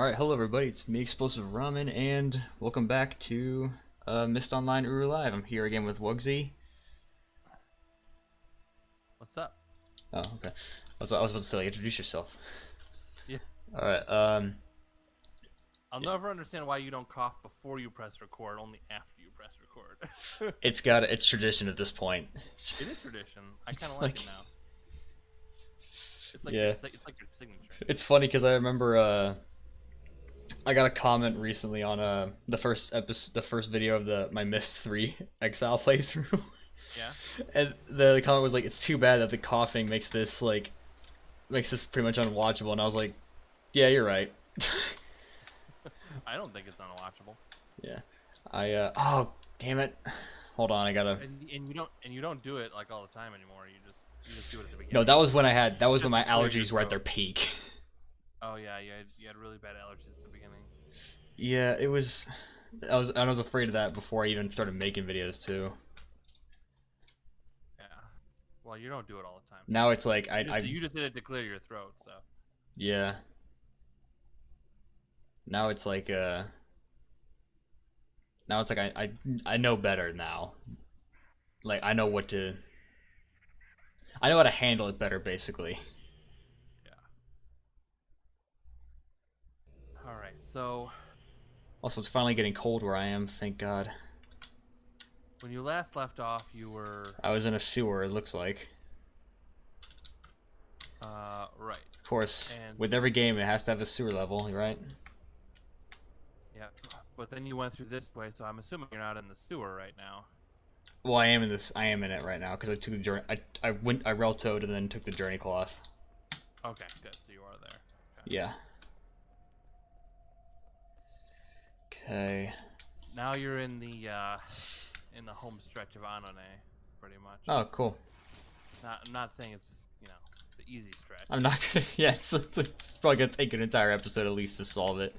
Alright, hello everybody, it's me, Explosive Ramen, and welcome back to Myst Online Uru Live. I'm here again with Wugsy. What's up? Oh, okay. I was about to say, like, introduce yourself. Yeah. Alright, I'll never understand why you don't cough before you press record, only after you press record. it's tradition at this point. It is tradition. I It's kind of like like, it now. It's like yeah. it's like your signature. It's funny because I remember, I got a comment recently on, the first video of my Myst 3 Exile playthrough. Yeah. And the comment was like, it's too bad that the coughing makes this pretty much unwatchable, and I was like, yeah, you're right. I don't think it's unwatchable. Yeah. Oh, damn it. Hold on, I gotta. And you don't do it like all the time anymore. You just do it at the No, beginning. that was when Just my to clear your allergies were at their throat. peak. Oh yeah, you had really bad allergies at the beginning. Yeah, it was. I was afraid of that before I even started making videos too. Yeah. Well, you don't do it all the time, so Now it's like you just did it to clear your throat. So yeah. Now it's like now it's like I know better now. Like I know how to handle it better basically. yeah. All right. So Also, it's finally getting cold where I am, thank God. when you last left off, you were I was in a sewer, it looks like. right. Of course, And with every game it has to have a sewer level, right? yeah, but then you went through this way, so I'm assuming you're not in the sewer right now. Well, I am in it right now because I took the journey. I reltoed and then took the journey cloth. Okay, good. So you are there. Okay. Yeah. Okay. Now you're in the home stretch of Anone, pretty much. Oh, cool. I'm not saying it's the easy stretch. I'm not gonna. Yeah, it's probably gonna take an entire episode at least to solve it.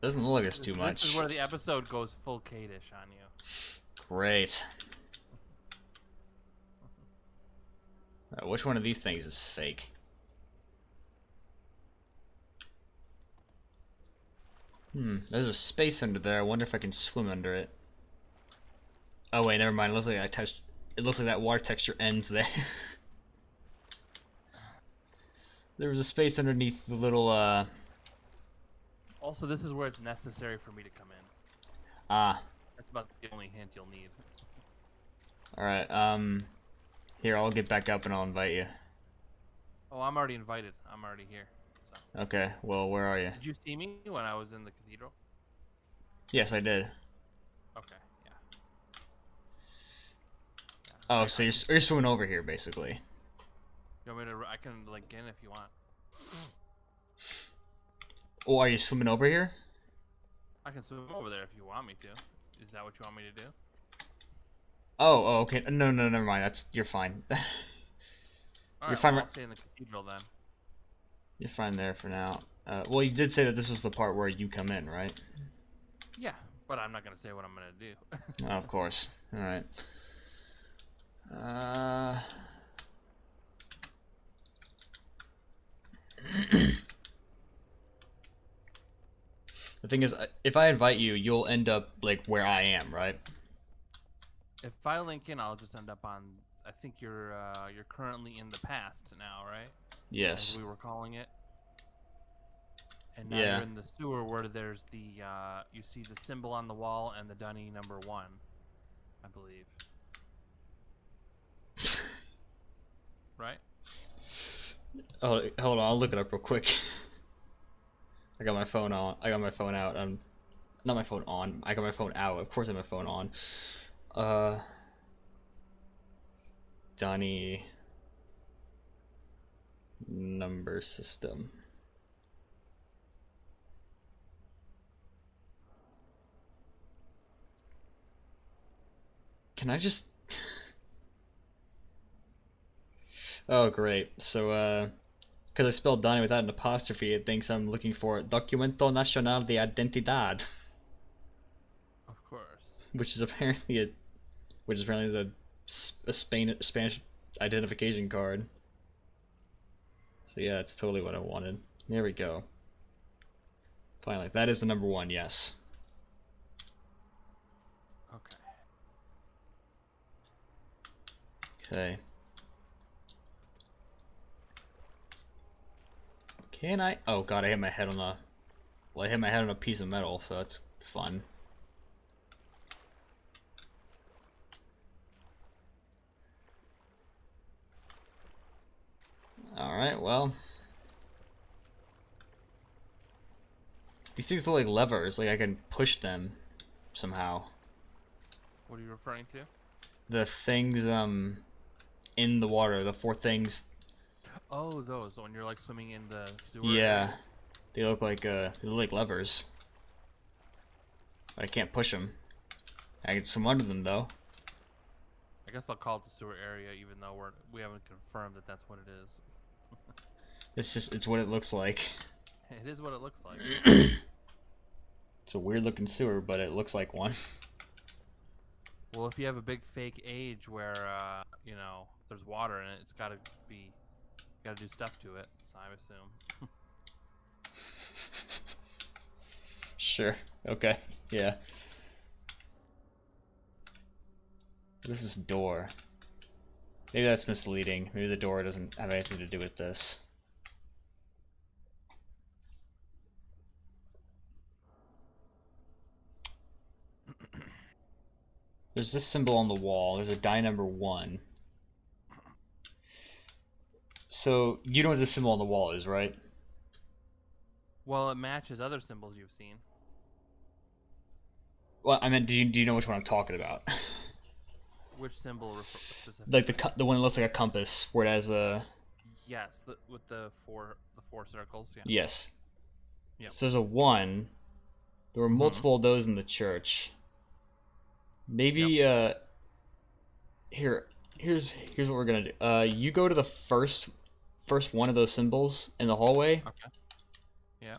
Doesn't look like it's too This is much. where the episode goes full Kadish on you. Great. Which one of these things is fake? There's a space under there. I wonder if I can swim under it. Oh wait, never mind. It looks like I touched. It looks like that water texture ends there. There was a space underneath the little Also, this is where it's necessary for me to come in. Ah. That's about the only hint you'll need. Alright, here, I'll get back up and I'll invite you. Oh, I'm already invited. I'm already here. So. Okay, well, where are you? Did you see me when I was in the cathedral? Yes, I did. Okay, yeah. Oh, so you're swimming over here, basically. You want me to? I can link in if you want. Oh, are you swimming over here? I can swim over there if you want me to. Is that what you want me to do? Oh, okay. No, no, never mind. You're fine. You're Alright, fine. well, I'll stay in the cathedral then. You're fine there for now. Well, you did say that this was the part where you come in, right? Yeah, but I'm not going to say what I'm going to do. Oh, of course. Alright. The thing is, if I invite you, you'll end up, like, where I am, right? If I link in, I'll just end up on... I think you're currently in the past now, right? Yes. As we were calling it. And now Yeah. you're in the sewer where there's the... you see the symbol on the wall and the Dunny number 1, I believe. Right? Oh, hold on. I'll look it up real quick. I got my phone on. I got my phone out. Not my phone on. I got my phone out. Of course I have my phone on. Donnie number system. Can I just... Oh, great. So, because I spelled Donnie without an apostrophe, it thinks I'm looking for Documento Nacional de Identidad. Of course. Which is apparently a Spanish identification card. So yeah, it's totally what I wanted. There we go. Finally, that is the number one, yes. Okay. Okay. Can I? Oh god, I hit my head on a... Well, I hit my head on a piece of metal, so that's fun. Alright, well... These things look like levers, like I can push them somehow. What are you referring to? The things, in the water, the four things... Oh, those when you're like swimming in the sewer Yeah, area. they look like levers. But I can't push them. I can swim under them, though. I guess I'll call it the sewer area, even though we haven't confirmed that that's what it is. It's what it looks like. It is what it looks like. It's a weird looking sewer, but it looks like one. Well, if you have a big fake age where you know, there's water in it, it's gotta do stuff to it. So I assume. Sure. Okay. Yeah. This is door. Maybe that's misleading. Maybe the door doesn't have anything to do with this. There's this symbol on the wall. There's a die number 1. So, you know what this symbol on the wall is, right? Well, it matches other symbols you've seen. Well, I meant, do you know which one I'm talking about? Which symbol specifically? Like the one that looks like a compass, where it has a... Yes, with the four circles. Yeah. Yes. Yep. So there's a 1. There were multiple of those in the church. Maybe, Yep. here's what we're gonna do. You go to the first one of those symbols in the hallway. Okay. Yeah.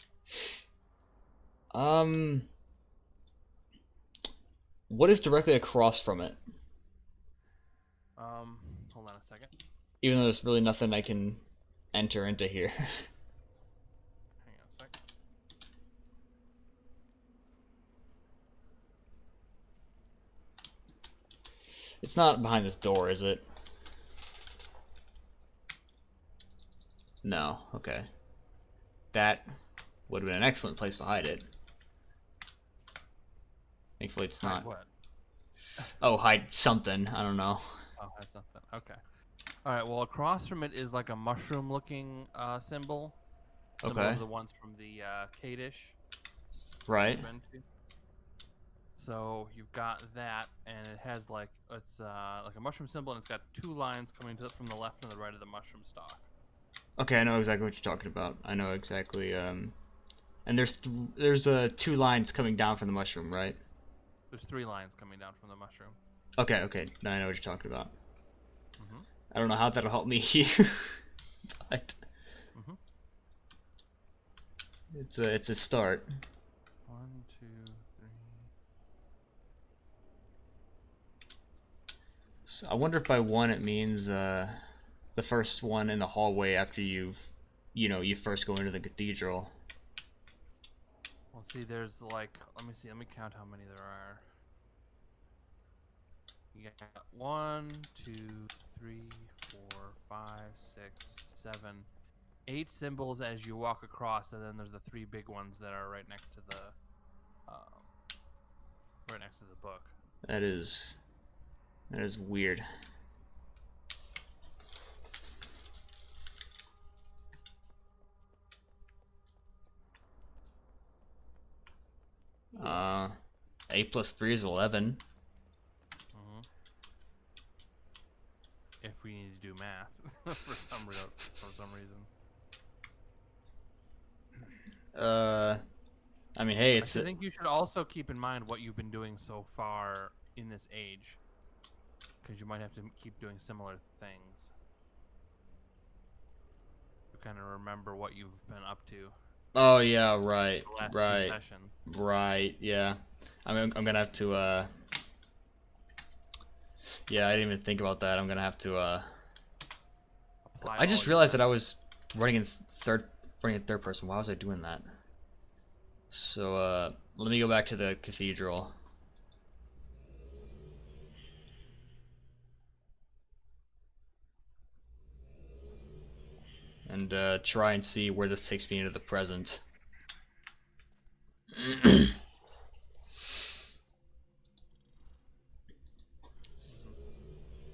What is directly across from it? Hold on a second. Even though there's really nothing I can enter into here. Hang on a sec. It's not behind this door, is it? No. Okay. That would have been an excellent place to hide it. Thankfully, it's not. Hide what? Oh, hide something. I don't know. Oh, that's something. Okay. All right. Well, across from it is like a mushroom-looking symbol. Similar Okay. to the ones from the Kadish. Right. So you've got that, and it has like it's like a mushroom symbol, and it's got 2 lines coming from the left and the right of the mushroom stalk. Okay, I know exactly what you're talking about. I know exactly. And there's 2 lines coming down from the mushroom, right? There's 3 lines coming down from the mushroom. Okay, okay. Then I know what you're talking about. Mhm. I don't know how that'll help me here, but Mhm. it's a start. 1, 2, 3. So I wonder if by 1 it means the first one in the hallway after you first go into the cathedral. Well, see, there's like, let me see, let me count how many there are. You got 1, 2, 3, 4, 5, 6, 7, 8 symbols as you walk across, and then there's the 3 big ones that are right next to the book. That is weird. Uh, 8 plus 3 is 11. Mhm. If we need to do math for some reason. I mean, hey, it's I think you should also keep in mind what you've been doing so far in this age, because you might have to keep doing similar things. You kind of remember what you've been up to. Oh yeah, right, The last right, confession. right. Yeah, I'm gonna have to. Yeah, I didn't even think about that. I'm gonna have to. Apply I just all your realized that I memory. was running in third running in third person. Why was I doing that? So, let me go back to the cathedral. And try and see where this takes me into the present.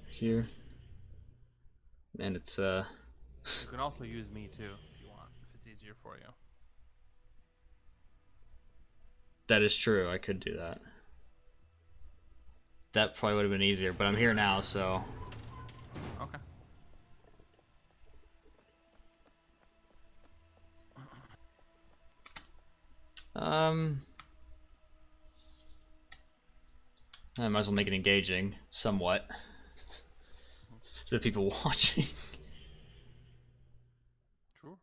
Here. And it's You can also use me too if you want, if it's easier for you. that is true, I could do that. That probably would have been easier, but I'm here now, so Okay. I might as well make it engaging, somewhat, to the people watching. Sure.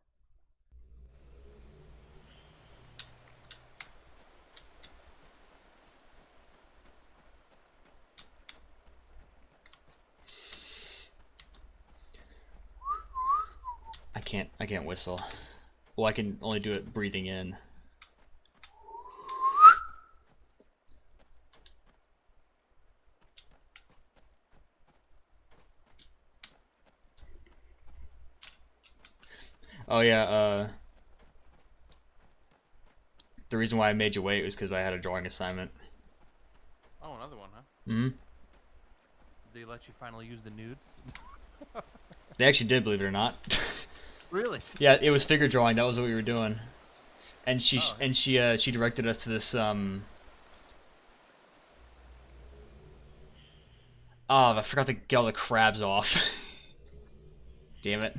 I can't whistle. Well, I can only do it breathing in. Oh yeah, the reason why I made you wait was because I had a drawing assignment. Oh, another one, huh? Mm-hmm. Did they let you finally use the nudes? They actually did, believe it or not. Really? Yeah, it was figure drawing. That was what we were doing. And Oh. she directed us to this oh, I forgot to get all the crabs off. Damn it.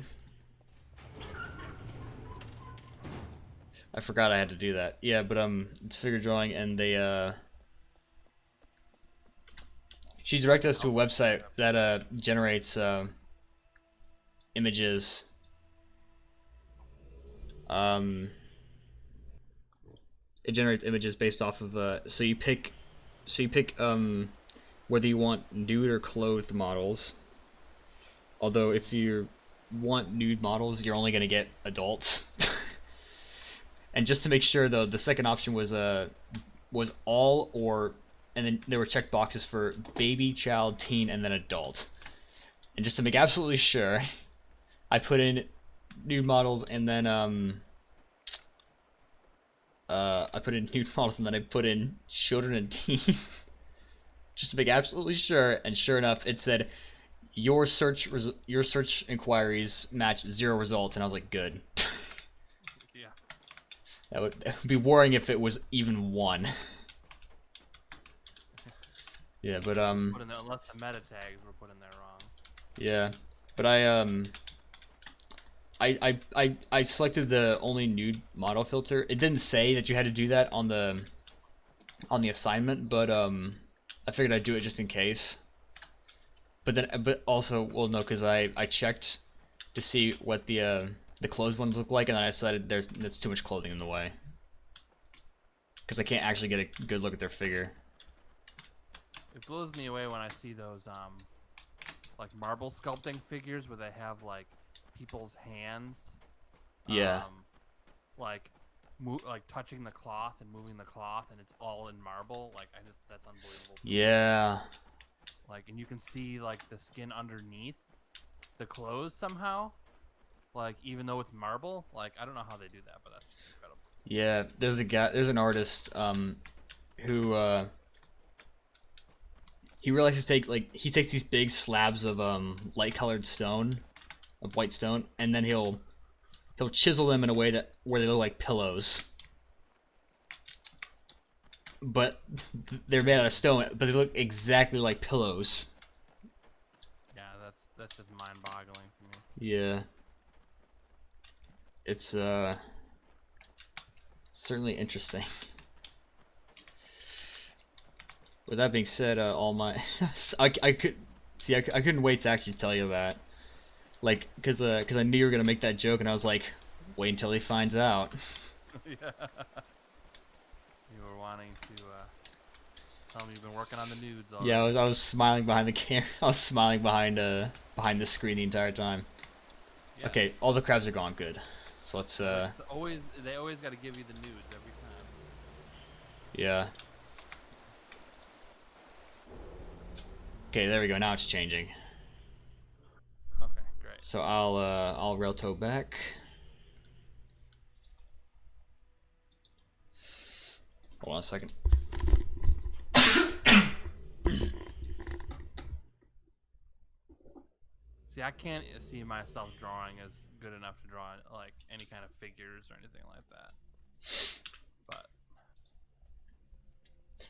I forgot I had to do that. Yeah, but it's figure drawing, and they she directed us to a website that generates images. It generates images based off of so you pick whether you want nude or clothed models. Although if you want nude models, you're only gonna get adults. And just to make sure, though, the second option was all or, and then there were check boxes for baby, child, teen, and then adult. And just to make absolutely sure, I put in nude models, and then I put in nude models, and then I put in children and teen, just to make absolutely sure. And sure enough, it said your search inquiries match 0 results, and I was like, good. Yeah. That would be worrying if it was even 1. Yeah, but Put in there, unless the meta tags were put in there wrong. yeah, but I selected the only nude model filter. It didn't say that you had to do that on the assignment, but I figured I'd do it just in case. But also, well, no, because I checked to see what the closed ones look like, and then I decided that's too much clothing in the way, because I can't actually get a good look at their figure. It blows me away when I see those like marble sculpting figures where they have like people's hands. Yeah. Like like touching the cloth and moving the cloth, and it's all in marble. Like that's unbelievable. Yeah. Like, and you can see like the skin underneath the clothes somehow. Like, even though it's marble, like I don't know how they do that, but that's just incredible. Yeah, there's an artist who he realizes he takes these big slabs of light colored stone, of white stone, and then he'll chisel them in a way where they look like pillows. But they're made out of stone, but they look exactly like pillows. Yeah, that's just mind-boggling to me. Yeah. It's certainly interesting. With that being said, all my I could see I couldn't wait to actually tell you that, like, cause I knew you were gonna make that joke, and I was like, wait until he finds out. Yeah. You were wanting to tell him you've been working on the nudes already. Yeah, I was smiling behind the camera. I was smiling behind the screen the entire time. Yes. Okay, all the crabs are gone. Good. So let's It's always they always got to give you the nudes every time. yeah. Okay, there we go. Now it's changing. Okay, great. So I'll Relto back. Hold on a second. See, I can't see myself drawing as good enough to draw like any kind of figures or anything like that. But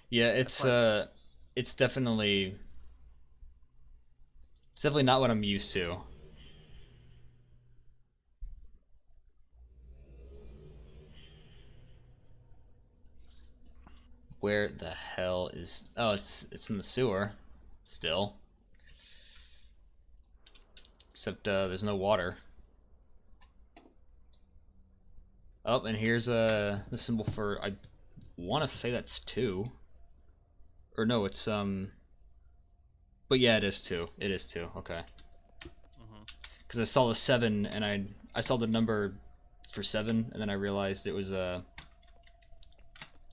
Yeah, that's like it's definitely not what I'm used to. Where the hell is? Oh, it's in the sewer, still. Except there's no water. Oh, and here's the symbol for, I want to say that's 2. Or no, it's but yeah, it is 2. It is 2. Okay. Because I saw the 7 and I saw the number for 7 and then I realized it was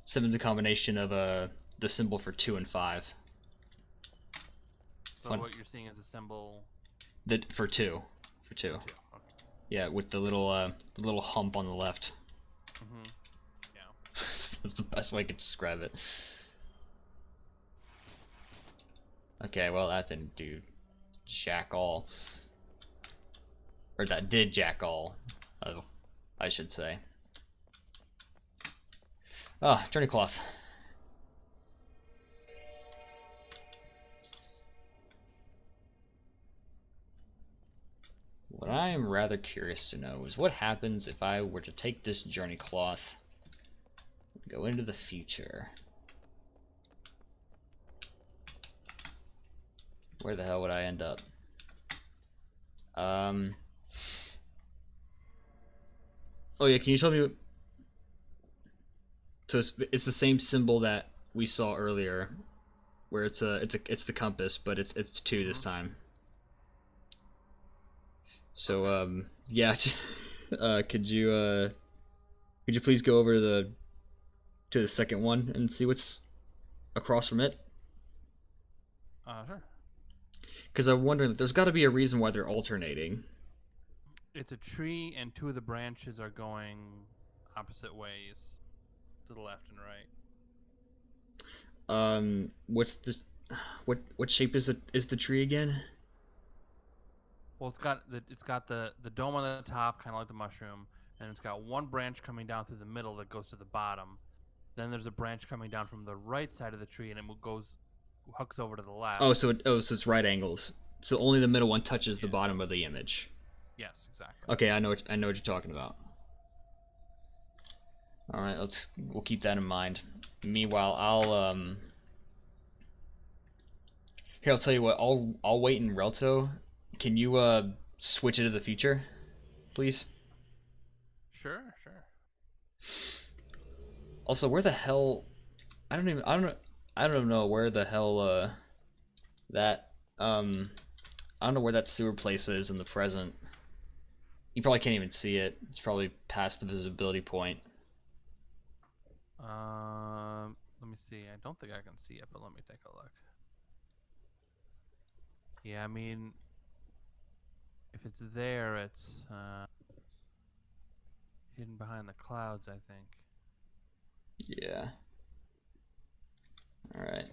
7's a combination of the symbol for 2 and 5. so Fun. what you're seeing is a symbol That for 2. For 2. okay. Yeah, with the little hump on the left. Yeah. That's the best way I could describe it. Okay, well that didn't do jack all. Or that did jack all. Oh, I should say. Ah, journey cloth. What I am rather curious to know is what happens if I were to take this journey cloth and go into the future. Where the hell would I end up? Oh yeah, can you tell me? So it's the same symbol that we saw earlier, where it's the compass, but it's 2 this time. So yeah, could you please go over to the second one and see what's across from it? Sure. Because I'm wondering, there's got to be a reason why they're alternating. It's a tree, and 2 of the branches are going opposite ways, to the left and right. What's the what shape is the tree again? Well, it's got the dome on the top, kind of like the mushroom, and it's got one branch coming down through the middle that goes to the bottom. Then there's a branch coming down from the right side of the tree, and it hooks over to the left. Oh, so it's right angles. So only the middle one touches the bottom of the image. Yes, exactly. Okay, I know what you're talking about. All right, we'll keep that in mind. Meanwhile, here, I'll tell you what. I'll wait in Relto. Can you switch it to the future, please? Sure. Also, where the hell? I don't know where the hell that I don't know where that sewer place is in the present. You probably can't even see it. It's probably past the visibility point. Let me see. I don't think I can see it, but let me take a look. Yeah, I mean, if it's there, it's hidden behind the clouds, I think. Yeah. All right.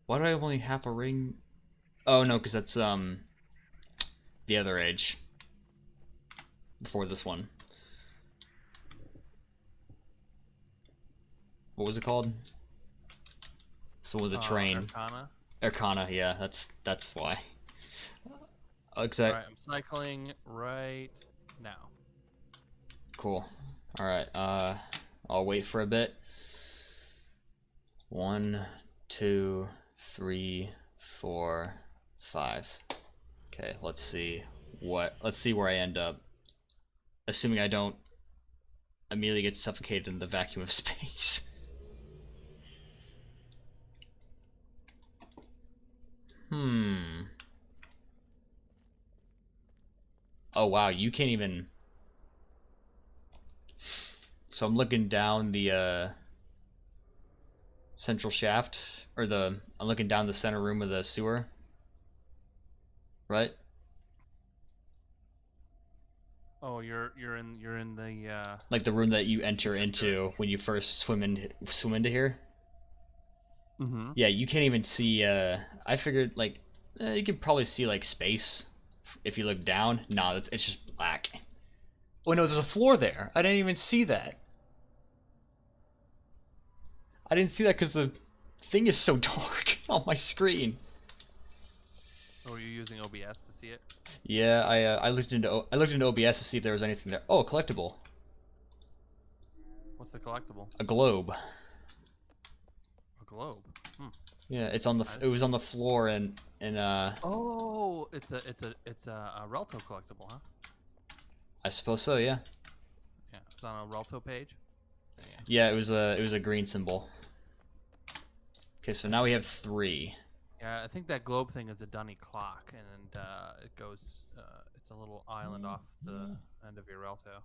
Why do I have only half a ring? Oh no, because that's the other age before this one. What was it called? So with the train. Arcana. Arcana, yeah, that's why. Exactly. Alright, I'm cycling right now. Cool. All right. I'll wait for a bit. 1, 2, 3, 4, 5. Okay, let's see where I end up. Assuming I don't immediately get suffocated in the vacuum of space. Oh wow, you can't even. So I'm looking down the central shaft, or the. I'm looking down the center room of the sewer. Right? Oh, you're in the Like the room that you enter future sewer. into when you first swim into here. Mm-hmm. Yeah, you can't even see. I figured like you could probably see like space if you look down. No, it's just black. Oh no, there's a floor there. I didn't even see that. I didn't see that because the thing is so dark on my screen. Or are you using OBS to see it? Yeah, I looked into OBS to see if there was anything there. Oh, a collectible, What's the collectible? a globe. A globe. Hmm. Yeah, it's on the. I- It was on the floor and Oh, it's a Relto collectible, huh? I suppose so. Yeah. Yeah, it's on a Relto page. Yeah. Yeah, it was a green symbol. Okay, so now we have three. Yeah, I think that globe thing is a dunny clock, and it goes. It's a little island off the end of your Relto.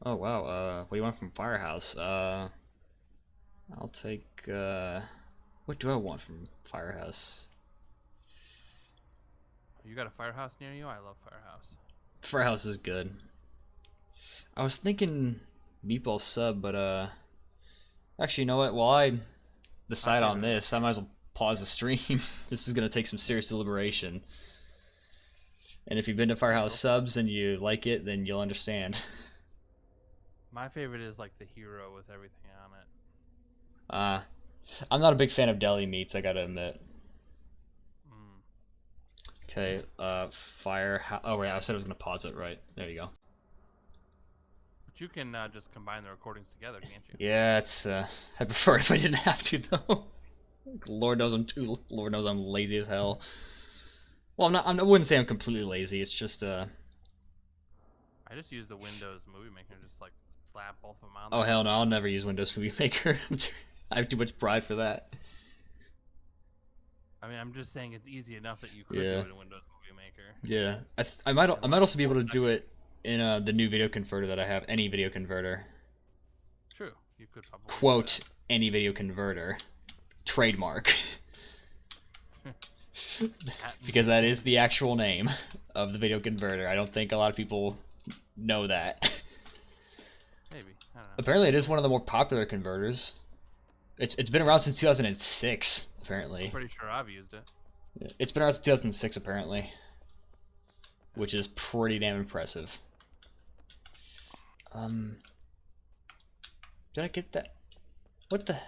Oh wow. What do you want from Firehouse? I'll take. What do I want from Firehouse? You got a firehouse near you? I love firehouse. Firehouse is good. I was thinking meatball sub, but actually, you know what? While I My decide on favorite. this, I might as well pause the stream. This is gonna take some serious deliberation. And if you've been to Firehouse Go for it. subs and you like it, then you'll understand. My favorite is like the hero with everything on it. Uh, I'm not a big fan of deli meats. I gotta admit. Mm. Okay. Firehouse. Oh wait, I said I was gonna pause it. Right there you go. But you can just combine the recordings together, can't you? Yeah, it's. I prefer it if I didn't have to though. Lord knows I'm too. Lord knows I'm lazy as hell. Well, I wouldn't say I'm completely lazy. It's just I just use the Windows Movie Maker, just like slap both of them on Oh there. hell no! I'll never use Windows Movie Maker. I have too much pride for that. I mean, I'm just saying it's easy enough that you could do Yeah. it in Windows Movie Maker. Yeah. In I might like also be able 4 to do seconds. it in the new video converter that I have. Any video converter. True, you could probably do Quote any video converter. Trademark. that. Patent Because that is pending. the actual name of the video converter. I don't think a lot of people know that. Maybe, I don't know. Apparently, it is one of the more popular converters. It's been around since 2006. I'm Apparently, pretty sure I've used it. it's been around since 2006. Apparently, which is pretty damn impressive. Um, did I get that? What the?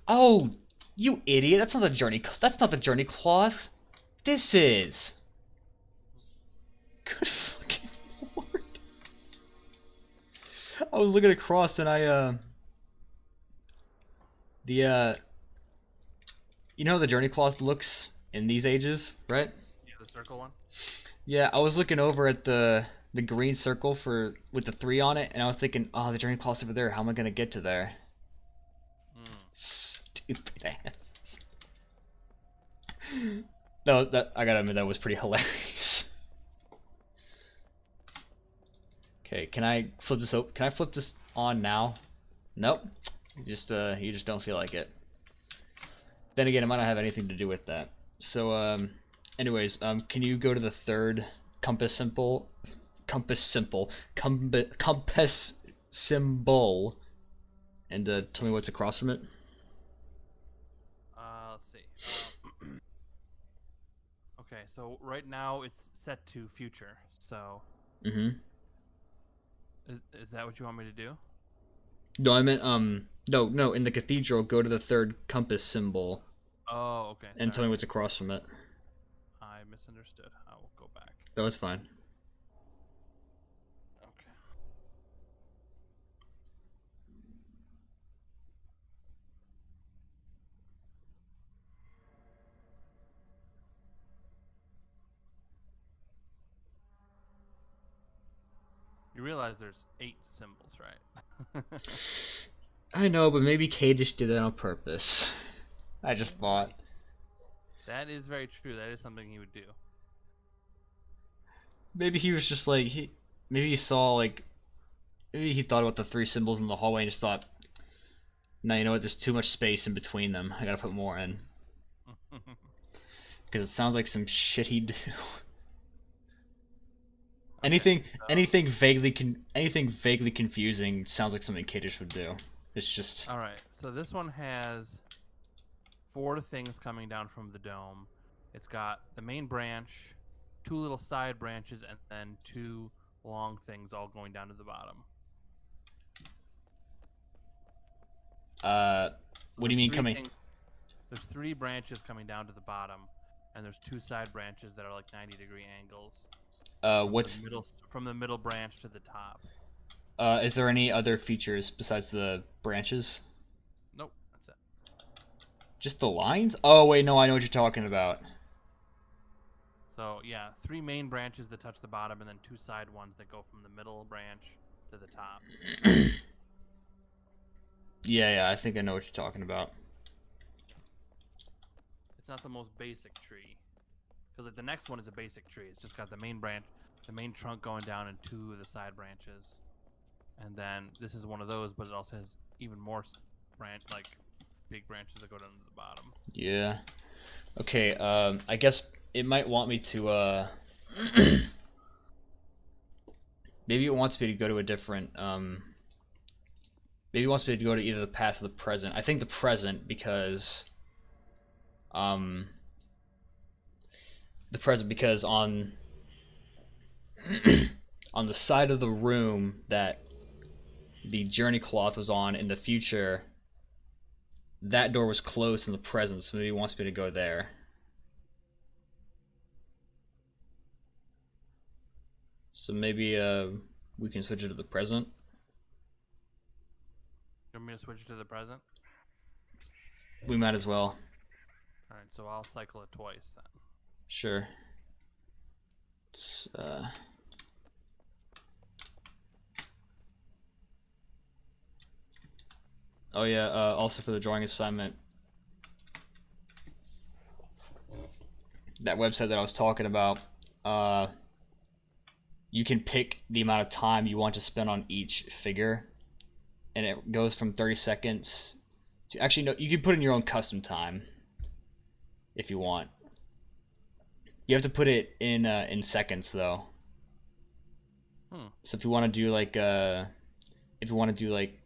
Oh, you idiot! That's not the journey. That's not the journey cloth. This is. Good fucking lord! I was looking across and the you know how the journey cloth looks in these ages, right? Yeah, the circle one. Yeah, I was looking over at the green circle for with the 3 on it, and I was thinking, oh, the journey cloth's over there. How am I gonna get to there? Mm. Stupid ass. No, that I gotta admit that was pretty hilarious. Okay, can I flip this Can I flip this on now? Nope. You just don't feel like it. Then again, it might not have anything to do with that. So anyways, can you go to the third compass symbol? Compass symbol, and tell me what's across from it. Let's see. Okay, so right now it's set to future. So Mm-hmm. is that what you want me to do? No, I meant no. In the cathedral, go to the third compass symbol Oh, okay. and tell me Sorry, what's across from it. I misunderstood. I will go back. That was fine. Okay. You realize there's 8 symbols, right? I know, but maybe Kay just did that on purpose. I just thought. That is very true. That is something he would do. Maybe he was just like maybe he saw like maybe he thought about the three symbols in the hallway and just thought, no, you know what? There's too much space in between them. I gotta put more in because it sounds like some shit he'd do. Okay, anything, so anything vaguely confusing sounds like something kiddish would do. It's just all right. So this one has four things coming down from the dome. It's got the main branch, two little side branches, and then two long things all going down to the bottom. uh, So what do you there's mean three coming? things. There's three branches coming down to the bottom, and there's two side branches that are like 90-degree angles What's from the middle branch to the top. is there any other features besides the branches? Nope, that's it. Just the lines? Oh wait, no, I know what you're talking about. So yeah, three main branches that touch the bottom, and then two side ones that go from the middle branch to the top. Yeah, I think I know what you're talking about. It's not the most basic tree, because like the next one is a basic tree. It's just got the main branch, the main trunk going down, and two of the side branches. And then this is one of those, but it also has even more big branches that go down to the bottom. Yeah. Okay, I guess it might want me to, maybe it wants me to go to a different, maybe it wants me to go to either the past or the present. I think the present because, um, on, on the side of the room that the journey cloth was on in the future, that door was closed in the present, so maybe he wants me to go there. So maybe we can switch it to the present. You want me to switch it to the present? We might as well. All right, so I'll cycle it twice then. Sure. It's, oh yeah, also for the drawing assignment, that website that I was talking about, you can pick the amount of time you want to spend on each figure, and it goes from 30 seconds to, actually no, you can put in your own custom time if you want. You have to put it in seconds though. So if you want to do like if you want to do like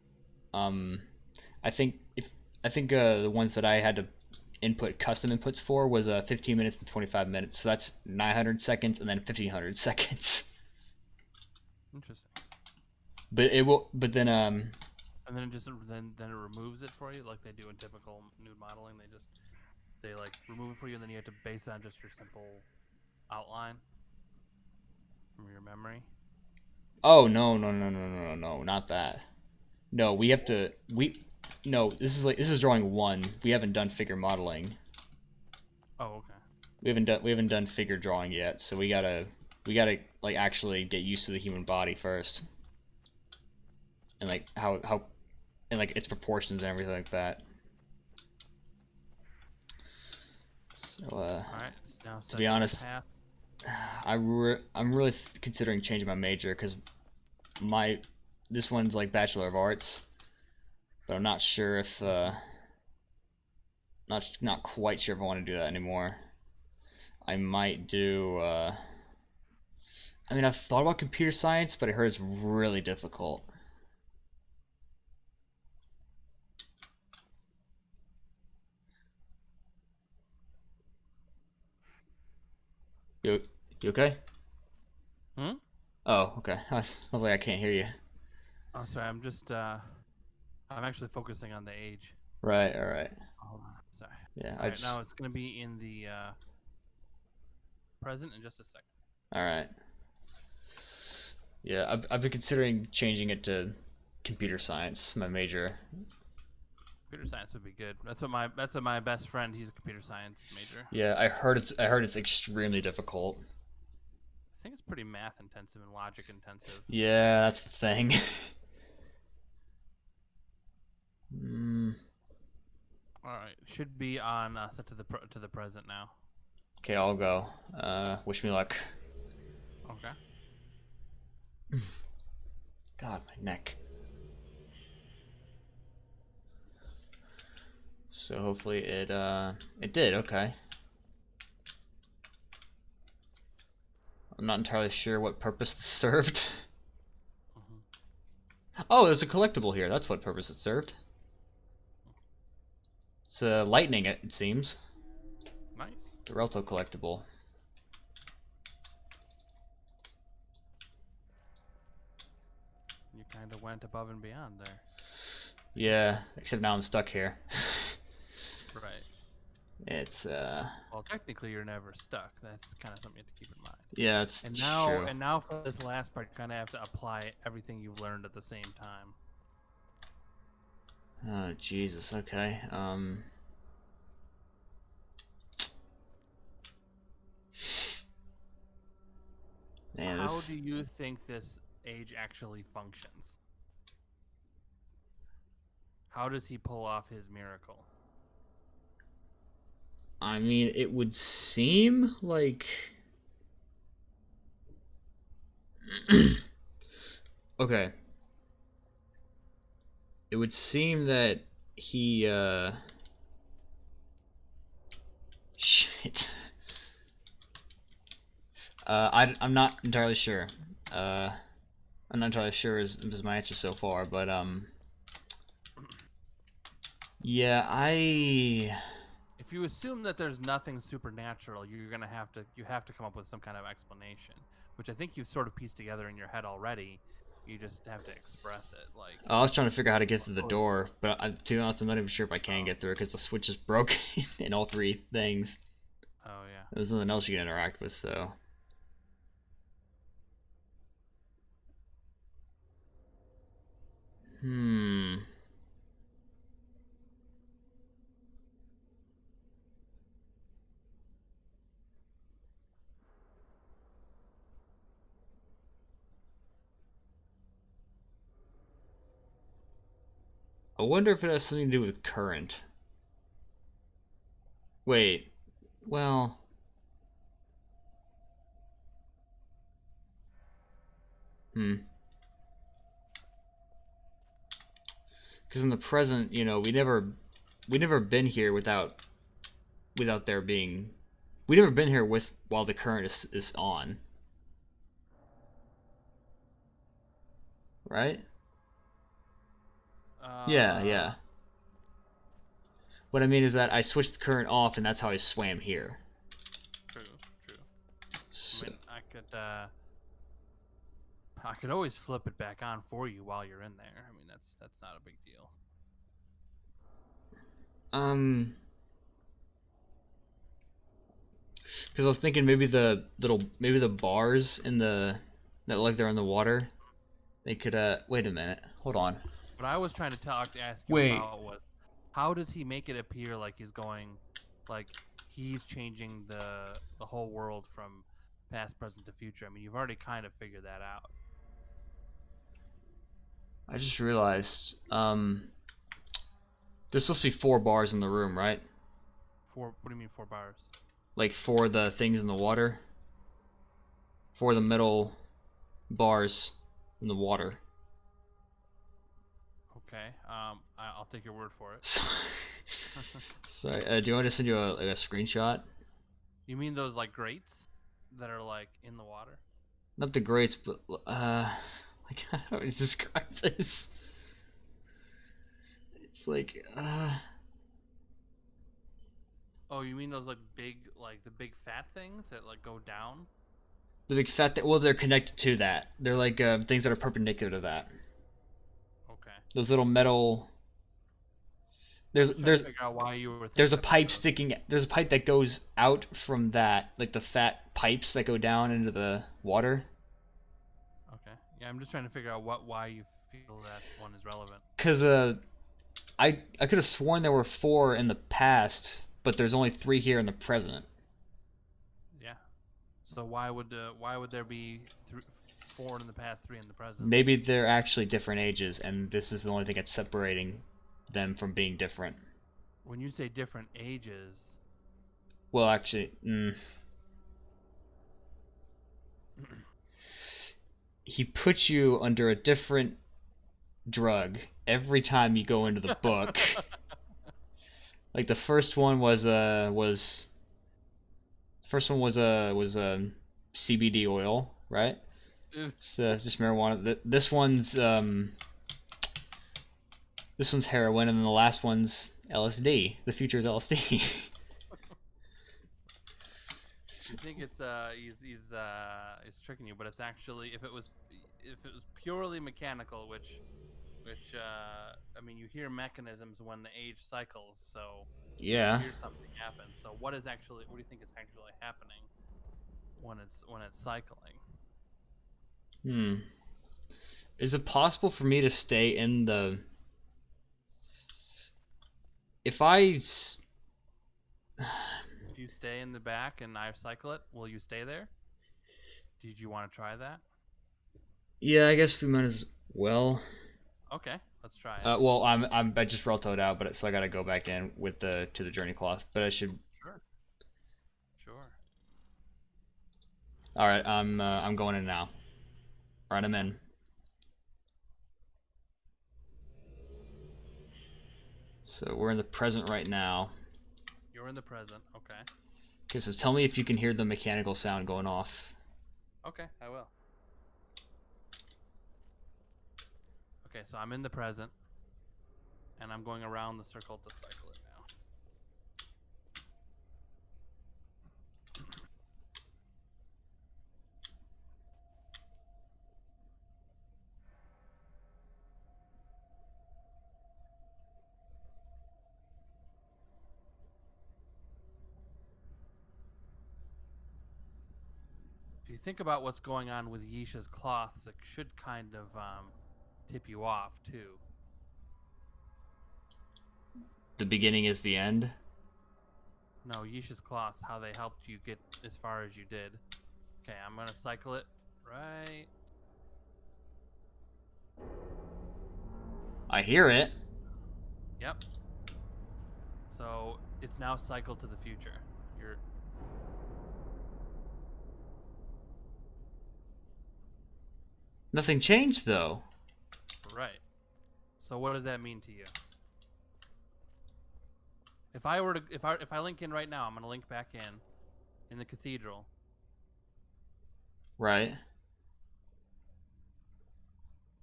I think the ones that I had to input custom inputs for was 15 minutes and 25 minutes. So that's 900 seconds and then 1500 seconds. Interesting. But it will. But then And then it removes it for you like they do in typical nude modeling. They like remove it for you, and then you have to base it on just your simple outline from your memory. Oh no, not that. No, we have to no, this is drawing one. We haven't done figure modeling. Oh, okay. We haven't done figure drawing yet, so we gotta like actually get used to the human body first. And like how and like its proportions and everything like that. So All right. Now to be honest, I'm really considering changing my major because this one's like Bachelor of Arts, but I'm not sure if not quite sure if I want to do that anymore. I might do. I mean, I've thought about computer science, but I heard it's really difficult. You okay? Hmm? Oh, okay. I was like, I can't hear you. Oh, sorry. I'm actually focusing on the age. Right, all right. Hold on. Sorry. Yeah, All right, now it's gonna be in the present in just a second. all right. Yeah, I've been considering changing it to computer science, my major. Computer science would be good. That's what my best friend. He's a computer science major. Yeah, I heard it's extremely difficult. I think it's pretty math intensive and logic intensive. Yeah, that's the thing. Mm. All right, should be on set to the present now. Okay, I'll go. Wish me luck. Okay. God, my neck. So hopefully it did. Okay. I'm not entirely sure what purpose this served. Oh, there's a collectible here. That's what purpose it served. It's lightning, it seems. Nice. The Relto collectible. You kind of went above and beyond there. Yeah, except now I'm stuck here. Right. It's Well, technically, you're never stuck. That's kind of something you have to keep in mind. yeah, it's true. And now for this last part, you kind of have to apply everything you've learned at the same time. Oh Jesus. Okay. Man, How this. do you think this age actually functions? How does he pull off his miracle? I mean, it would seem like. Okay. It would seem that he shit. I'm not entirely sure. I'm not entirely sure is my answer so far, but yeah, If you assume that there's nothing supernatural, you have to come up with some kind of explanation, which I think you've sort of pieced together in your head already. You just have to express it. Like, I was trying to figure out how to get through the door, but to be honest, I'm not even sure if I can get through it because the switch is broken in all three things. oh yeah. There's nothing else you can interact with, so. I wonder if it has something to do with current. Wait, well. Because in the present, you know, we never been here without there being. We never been here with while the current is on. Right? Yeah, yeah. What I mean is that I switched the current off, and that's how I swam here. True, true. So, I mean, I could always flip it back on for you while you're in there. I mean, that's not a big deal. because I was thinking maybe maybe the bars in the that look like they're in the water, they could wait a minute, hold on. What I was trying to ask you Wait. about was, how does he make it appear like he's going, like he's changing the whole world from past, present to future? I mean, you've already kind of figured that out. I just realized there's supposed to be 4 bars in the room, right? What do you mean 4 bars? Like for the things in the water. For the middle bars in the water. Okay. I'll take your word for it. Sorry. Do you want me to send you a screenshot? You mean those like grates that are like in the water? Not the grates, but like how do I describe this? It's like Oh, you mean those like the big fat things that like go down? the big fat well, they're connected to that. They're like things that are perpendicular to that. Okay. Those little metal. There's figure out why you were there's a pipe sticking. There's a pipe that goes out from that, like the fat pipes that go down into the water. Okay. Yeah, I'm just trying to figure out why you feel that one is relevant. Cause I could have sworn there were 4 in the past, but there's only 3 here in the present. Yeah. So why would there be 4 in the past, 3 in the present? Maybe they're actually different ages, and this is the only thing that's separating them from being different. When you say different ages, Well, actually, he puts you under a different drug every time you go into the book. Like the first one was first one was CBD oil, right? So just marijuana. This one's heroin, and then the last one's LSD. The future is LSD. you think it's he's tricking you, but it's actually if it was purely mechanical, which I mean you hear mechanisms when the age cycles, so you Yeah. hear something happen. So what do you think is actually happening when it's cycling? Hmm. Is it possible for me to stay in the? If I, If you stay in the back and I cycle it, will you stay there? Did you want to try that? yeah, I guess we might as well. Okay, let's try it. Well, I just rotoed out, but so I gotta go back in with the to the journey cloth. But I should. Sure. Sure. All right, I'm going in now. All right, I'm Okay. in. So we're in the present right now. You're in the present. Okay. Okay, so tell me if you can hear the mechanical sound going off. Okay, I will. Okay, so I'm in the present, and I'm going around the circle to cycle it now. If you think about what's going on with Yisha's cloths, it should kind of tip you off too. The beginning is the end. No, Yisha's cloths, how they helped you get as far as you did. Okay, I'm gonna cycle it right. I hear it. Yep. So it's now cycled to the future. You're Nothing changed though. right. So what does that mean to you? If I were to if I link in right now, I'm gonna link back in the cathedral. Right.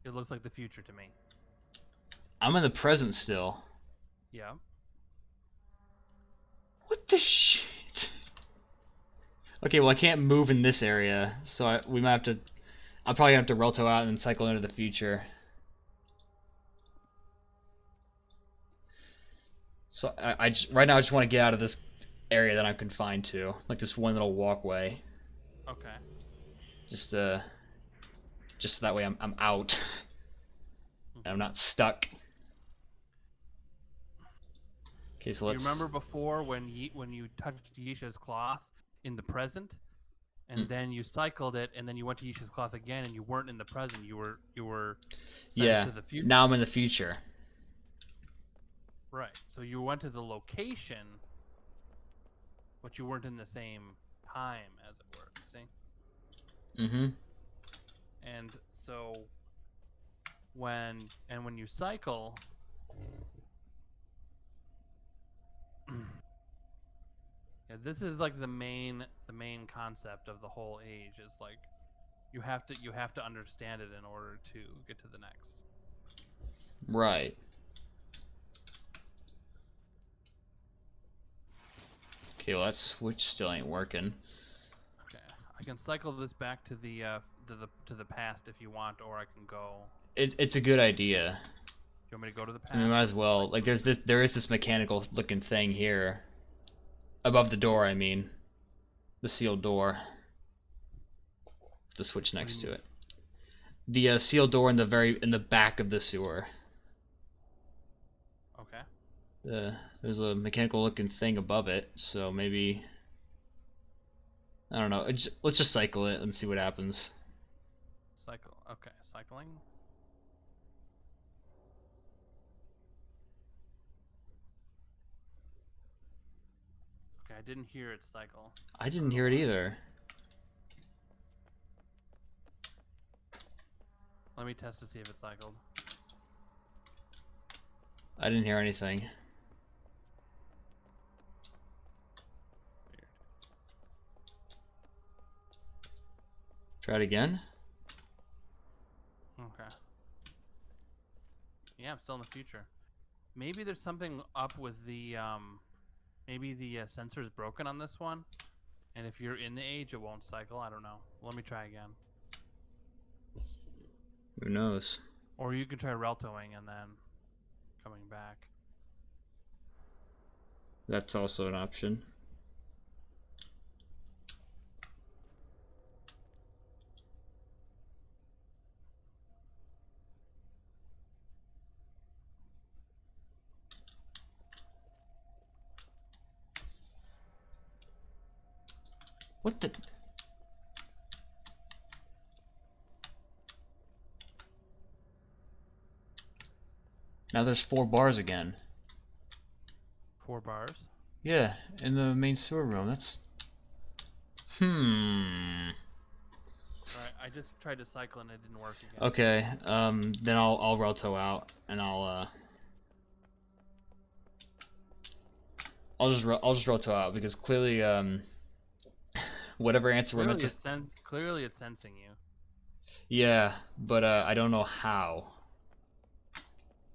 It looks like the future to me. I'm in the present still. Yeah. What the shit? Okay, well I can't move in this area, so we might have to. I'll probably have to roto out and then cycle into the future. So right now I just want to get out of this area that I'm confined to, like this one little walkway. Okay. Just just so that way I'm out and I'm Mm-hmm. not stuck. Okay, so Do you let's. remember before when you touched Yisha's cloth in the present, and Mm, then you cycled it, and then you went to Yisha's cloth again, and you weren't in the present. You were sent yeah. to the future. Now I'm in the future. Right. So you went to the location, but you weren't in the same time, as it were. See? Mm-hmm. And so when you cycle, yeah, this is like the main concept of the whole age is like you have to understand it in order to get to the next. Right. Okay, well that switch still ain't working. Okay, I can cycle this back to the past if you want, or I can go. It's a good idea. Do you want me to go to the I mean, past? might as well. Like, there is this mechanical looking thing here above the door. I mean, the sealed door. The switch What do next you to mean? it. The sealed door in the back of the sewer. Okay. There's a mechanical looking thing above it, so maybe I don't know. Let's just cycle it and see what happens. Cycle. Okay, cycling. I didn't hear it cycle. I didn't hear it either. Let me test to see if it cycled. I didn't hear anything. Weird. Try it again. Okay. Yeah, I'm still in the future. Maybe there's something up with the maybe the sensor is broken on this one, and if you're in the age, it won't cycle. I don't know. Let me try again. Who knows? Or you can try reltoing and then coming back. That's also an option. What the? Now there's 4 bars again. 4 bars. Yeah, in the main sewer room. That's... Hmm. Alright, I just tried to cycle and it didn't work again. Okay, then I'll Relto out, and I'll just Relto out, because clearly, whatever answer we're meant to... Clearly it's sensing you. Yeah, but I don't know how.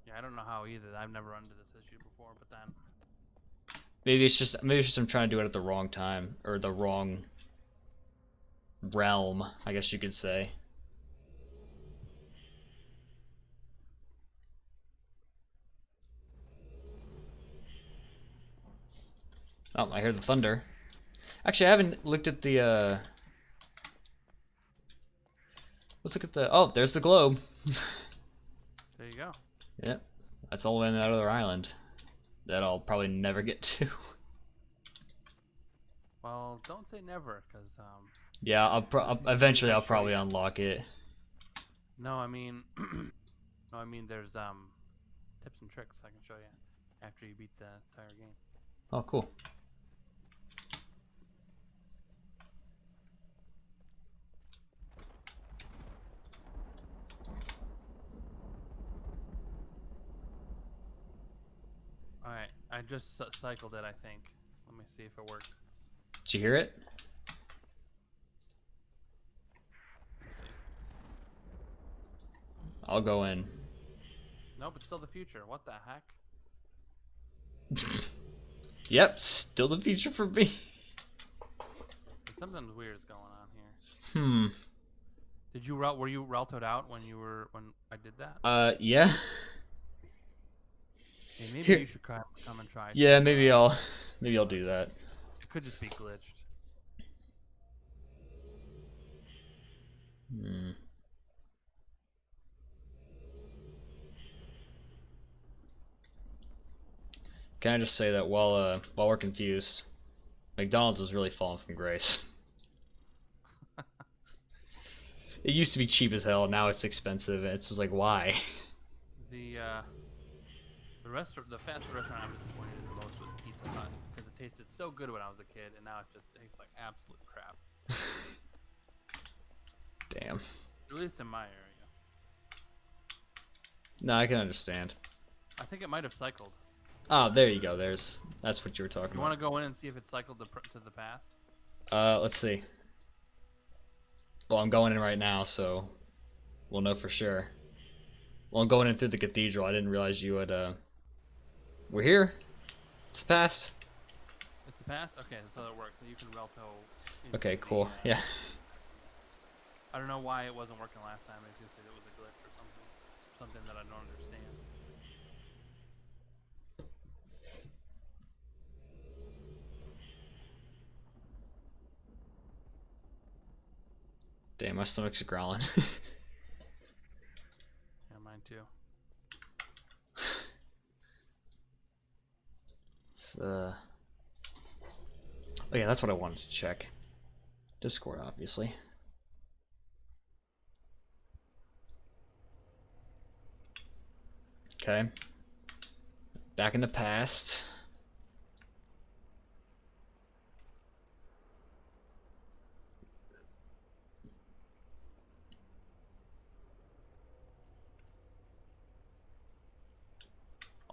Yeah, I don't know how either. I've never run into this issue before, but then... Maybe it's just I'm trying to do it at the wrong time, or the wrong realm, I guess you could say. Oh, I hear the thunder. Actually, I haven't looked at the, let's look at the... Oh, there's the globe. There you go. Yep, that's all in that other island that I'll probably never get to. Well, don't say never, because, Yeah, eventually I'll probably unlock it. No, I mean... no, I mean there's, tips and tricks I can show you after you beat the entire game. Oh, cool. Alright, I just cycled it, I think. Let me see if it worked. Did you hear it? Let's see. I'll go in. Nope, it's still the future. What the heck? Yep, still the future for me. Something weird is going on here. Hmm. Did you were you reltoed out when I did that? Yeah. Hey, maybe Here. you should come and try. Yeah, maybe I'll do that. It could just be glitched. Hmm. Can I just say that while we're confused, McDonald's is really falling from grace. It used to be cheap as hell, now it's expensive, and it's just like, why? The fast food restaurant I'm disappointed in the most was Pizza Hut, because it tasted so good when I was a kid, and now it just tastes like absolute crap. Damn. At least in my area. No, I can understand. I think it might have cycled. Oh, there you go. That's what you were talking You about. want to go in and see if it cycled to the past? Let's see. Well, I'm going in right now, so we'll know for sure. Well, I'm going in through the cathedral. I didn't realize you had, we're here? It's past? It's the past? Okay, that's how it works. So you can relto. Okay, cool. Yeah. I don't know why it wasn't working last time. It just said it was a glitch or something. Something that I don't understand. Damn, my stomach's growling. Yeah, mine too. Oh yeah, that's what I wanted to check. Discord, obviously. Okay. Back in the past.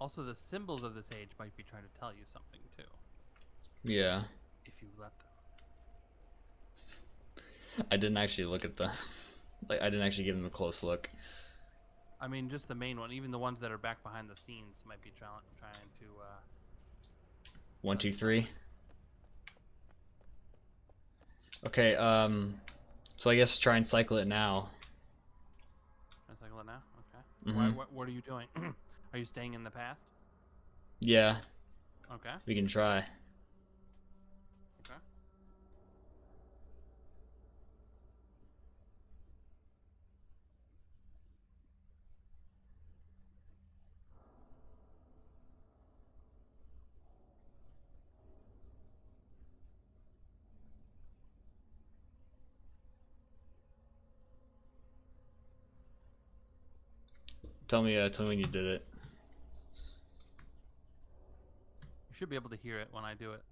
Also, the symbols of this age might be trying to tell you something too, Yeah. if you let them. I didn't actually look at the... Like, I didn't actually give them a close look. I mean, just the main one. Even the ones that are back behind the scenes might be trying to. One, Tell two, you three. something. Okay, so I guess try and cycle it now. Can I cycle it now? Okay. Why? Mm-hmm. What are you doing? Are you staying in the past? Yeah, Okay. we can try. Okay. Tell me when you did it. You should be able to hear it when I do it.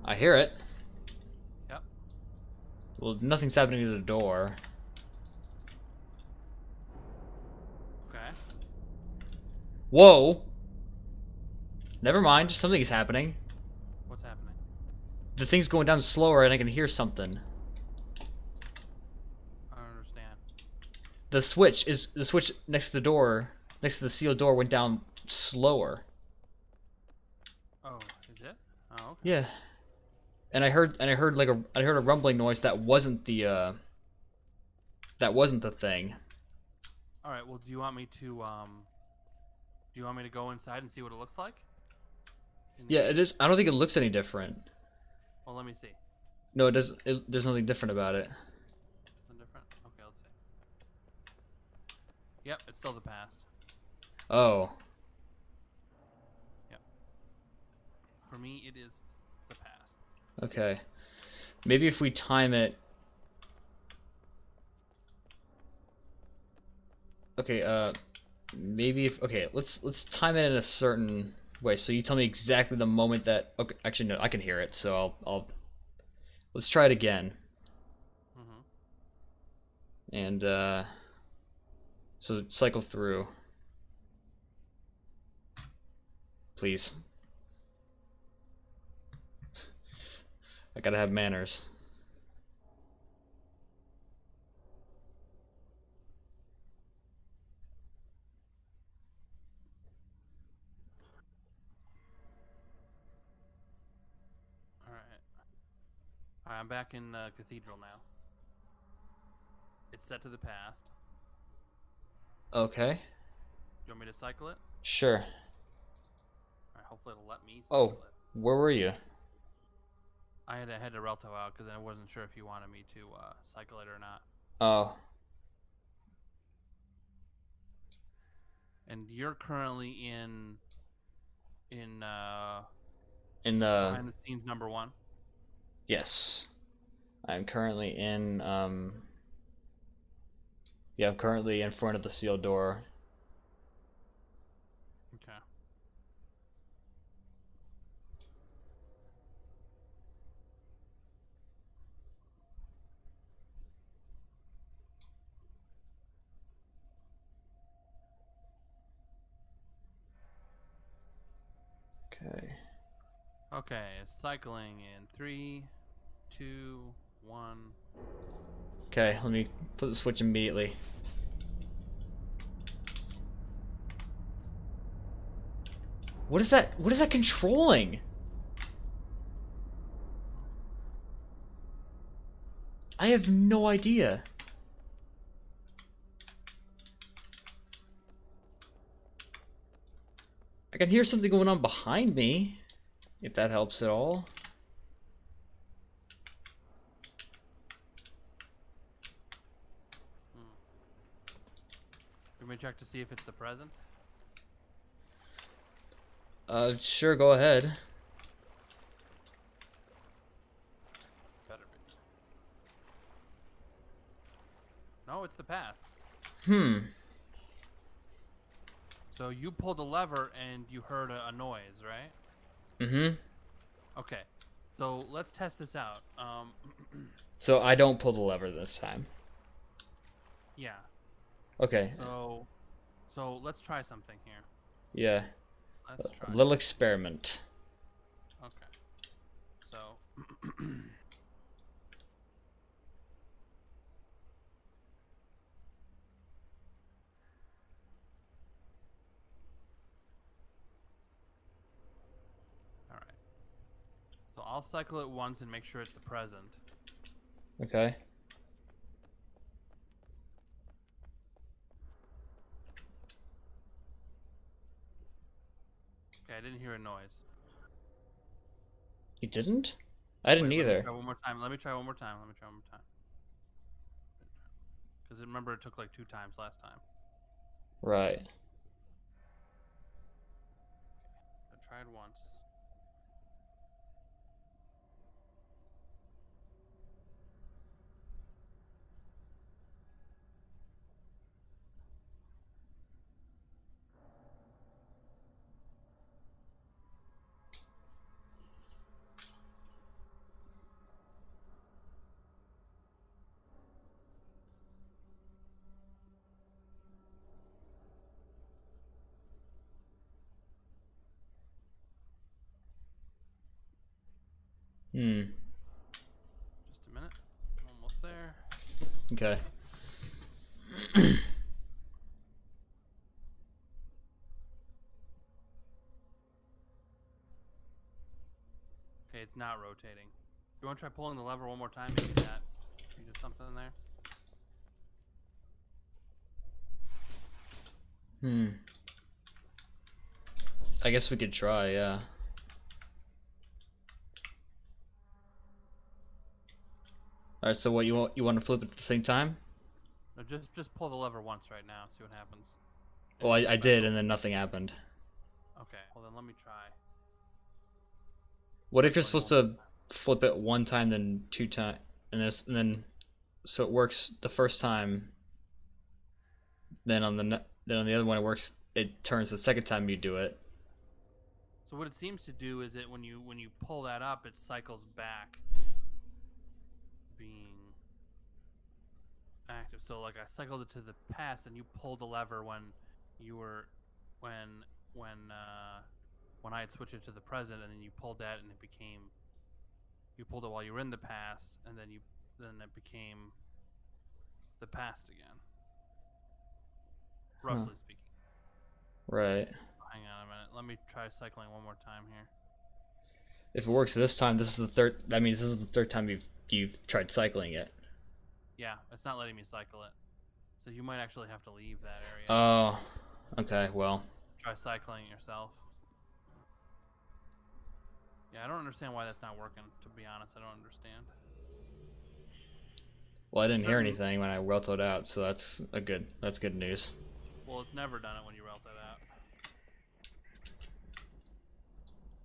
I hear it. Yep. Well, nothing's happening to the door. Okay. Whoa! Never mind, something is happening. What's happening? The thing's going down slower and I can hear something. I don't understand. The switch next to the door, next to the sealed door went down slower. Oh, is it? Oh, okay. Yeah. And I heard I heard a rumbling noise that wasn't the thing. All right. Well, do you want me to Do you want me to go inside and see what it looks like? In the Yeah, game? it is. I don't think it looks any different. Well, let me see. No, it does. There's nothing different about it. Something different? Okay, let's see. Yep, it's still the past. Oh. Yep. For me, it is the past. Okay. Maybe if we time it. Okay. Maybe if let's time it in a certain way. So you tell me exactly the moment that. Okay. Actually, no. I can hear it. So I'll. Let's try it again. Mm-hmm. And so cycle through, please. I gotta have manners. All right. All right, I'm back in Cathedral now. It's set to the past. Okay. You want me to cycle it? Sure. All right, hopefully it'll let me Oh, cycle it. where were you? I had to head to Relto out because I wasn't sure if you wanted me to cycle it or not. Oh, And you're currently in in the behind the scenes #1. yes. I'm currently in yeah, I'm currently in front of the sealed door. Okay. Okay. Okay, cycling in 3, 2, 1. Okay, let me put the switch immediately. What is that? What is that controlling? I have no idea. I can hear something going on behind me, if that helps at all. Let me check to see if it's the present. Sure, go ahead. Better be. it's the past. Hmm. So you pulled a lever and you heard a noise, right? Mm-hmm. Okay. So let's test this out. So I don't pull the lever this time. Yeah. Okay. So let's try something here. Yeah. Let's A try little something. experiment. Okay. So all right. So I'll cycle it once and make sure it's the present. Okay. Okay, I didn't hear a noise. You didn't? I didn't Wait, let me either. try one more time. Let me try one more time. Let me try one more time. Because remember, it took like 2 times last time. Right. I tried once. Hmm. Just a minute. I'm almost there. Okay. Okay, it's not rotating. You want to try pulling the lever one more time? Maybe that. You did something there. Hmm. I guess we could try, yeah. Alright, so what you want to flip it at the same time? No, just pull the lever once right now. See what happens. Well, Anything I did, special? and then nothing happened. Okay. Well then, let me try What if you're cycling supposed one more to time. flip it one time, then two times, and then so it works the first time, then then on the other one it works. It turns the second time you do it. So what it seems to do is that when you pull that up, it cycles back being active. So like I cycled it to the past, and you pulled the lever when you were when when uh, when I had switched it to the present, and then you pulled that, and it became you pulled it while you were in the past, and then it became the past again. Huh. Roughly speaking. Right. Hang on a minute. Let me try cycling one more time here. If it works this time, this is the third. That means this is the third time you've tried cycling it. Yeah, it's not letting me cycle it. So you might actually have to leave that area. Oh. Okay. Well. Try cycling it yourself. Yeah, I don't understand why that's not working. To be honest, I don't understand. Well, I There's didn't hear certain. anything when I weltoed out, so that's good news. Well, it's never done it when you route it out.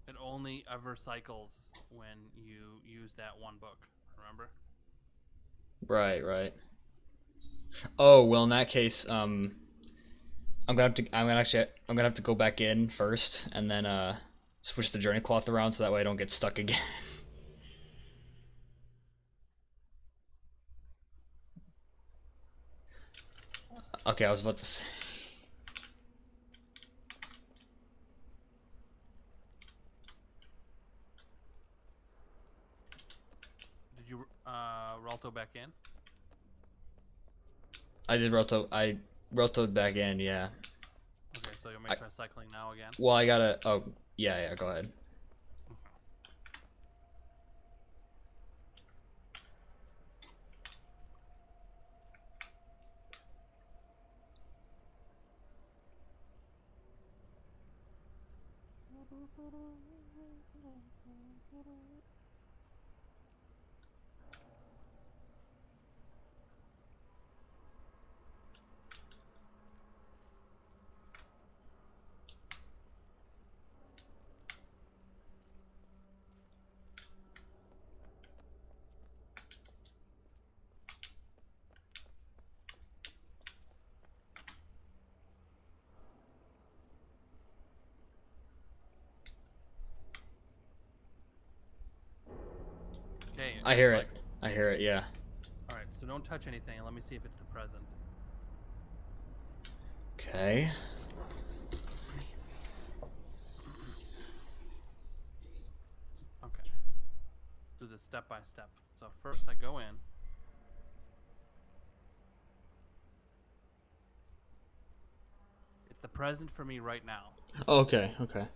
It only ever cycles when you use that one book. Remember? Right. Right. Oh well, in that case, I'm gonna have to go back in first, and then switch the journey cloth around so that way I don't get stuck again. Okay, I was about to say. Did you Ralto back in? I rotoed back in, yeah. Okay, so you may I try cycling now again. well I gotta oh yeah, go ahead. I this hear it. cycle. I hear it. Yeah. All right, so don't touch anything, and let me see if it's the present. Okay. Okay. Do this step by step. So first I go in. It's the present for me right now. Okay. Okay.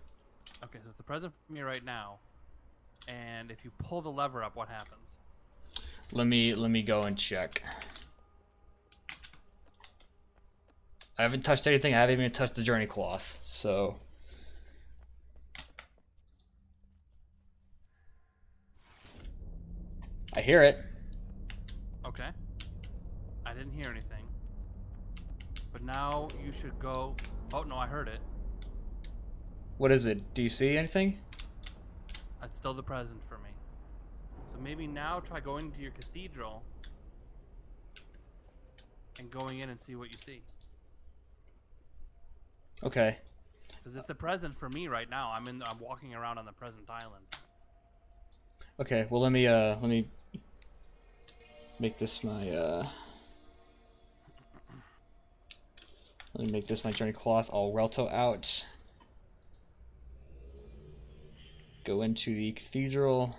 Okay, so it's the present for me right now. And if you pull the lever up, what happens? Let me go and check. I haven't touched anything. I haven't even touched the journey cloth. So I hear it. Okay. I didn't hear anything. But now you should go. Oh, no, I heard it. What is it? Do you see anything? That's still the present for me. So maybe now try going to your cathedral and going in and see what you see. Okay. Because it's the present for me right now. I'm walking around on the present island. Okay. Well, let me make this my let me make this my journey cloth. I'll Relto out. Go into the cathedral.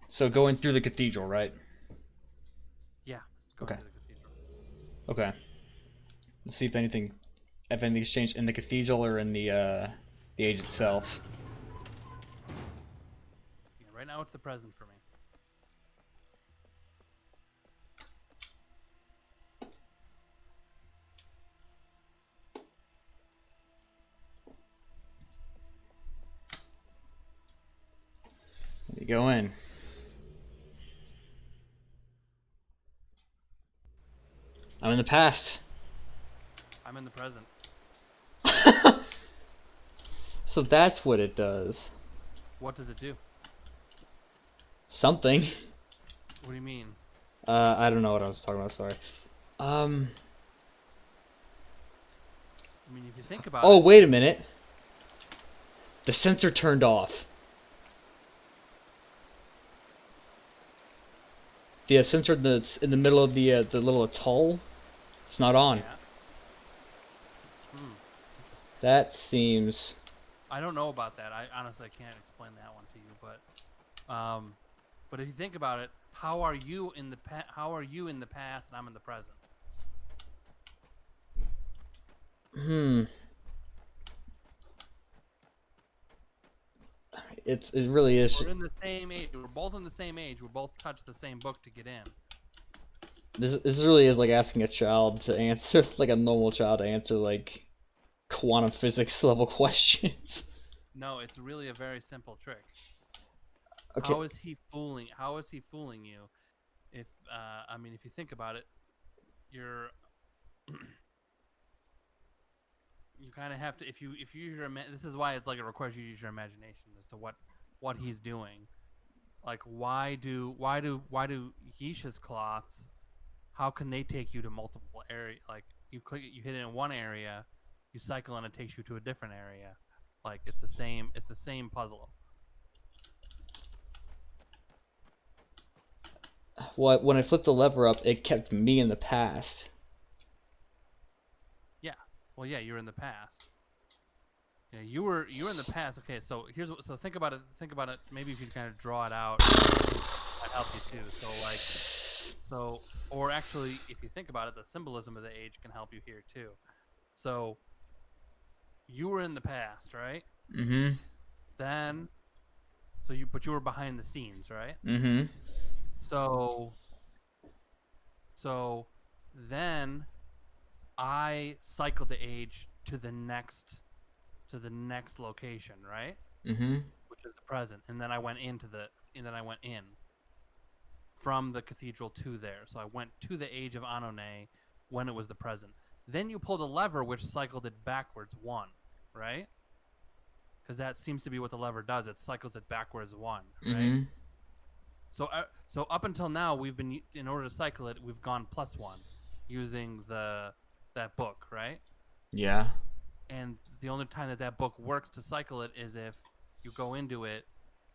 So going through the cathedral, right? Yeah, go Okay. to the cathedral. Okay. Let's see if anything's changed in the cathedral or in the age itself. Yeah, right now it's the present for me. Let me go in. I'm in the past. I'm in the present. So that's what it does. What does it do? Something. What do you mean? I don't know what I was talking about. Sorry. Um. I mean, if you think about Oh, it. wait a minute. The sensor turned off. The sensor that's in the middle of the little atoll, it's not on. Yeah. Hmm. That seems. I don't know about that. I honestly can't explain that one to you, but if you think about it, how are you in the how are you in the past and I'm in the present? Hmm. It really is. We're in the same age. We're both in the same age. We both touched the same book to get in. This really is like asking a child to answer, like a normal child to answer like quantum physics level questions. No, it's really a very simple trick. Okay. How is he fooling? How is he fooling you? If I mean, if you think about it, you're you kind of have to if you use your this is why it's like it requires you to use your imagination as to what he's doing. Like why do Yisha's cloths? How can they take you to multiple area? Like you hit it in one area, you cycle and it takes you to a different area. Like it's the same puzzle. What when I flipped the lever up, it kept me in the past. Yeah. Well, yeah, you're in the past. Yeah, you were in the past. Okay, so here's what. So think about it. Think about it. Maybe if you kind of draw it out, might help you too. Or actually, if you think about it, the symbolism of the age can help you here too. So you were in the past, right? Mm-hmm. Then, but you were behind the scenes, right? Mm-hmm. So, so then I cycled the age to the next location, right? Mm-hmm. Which is the present, and then I went in from the cathedral to there. So I went to the age of Annone when it was the present. Then you pulled a lever which cycled it backwards one, right? Because that seems to be what the lever does. It cycles it backwards one, right? Mm-hmm. So up until now, we've been in order to cycle it, we've gone +1 using that book, right? Yeah. And the only time that that book works to cycle it is if you go into it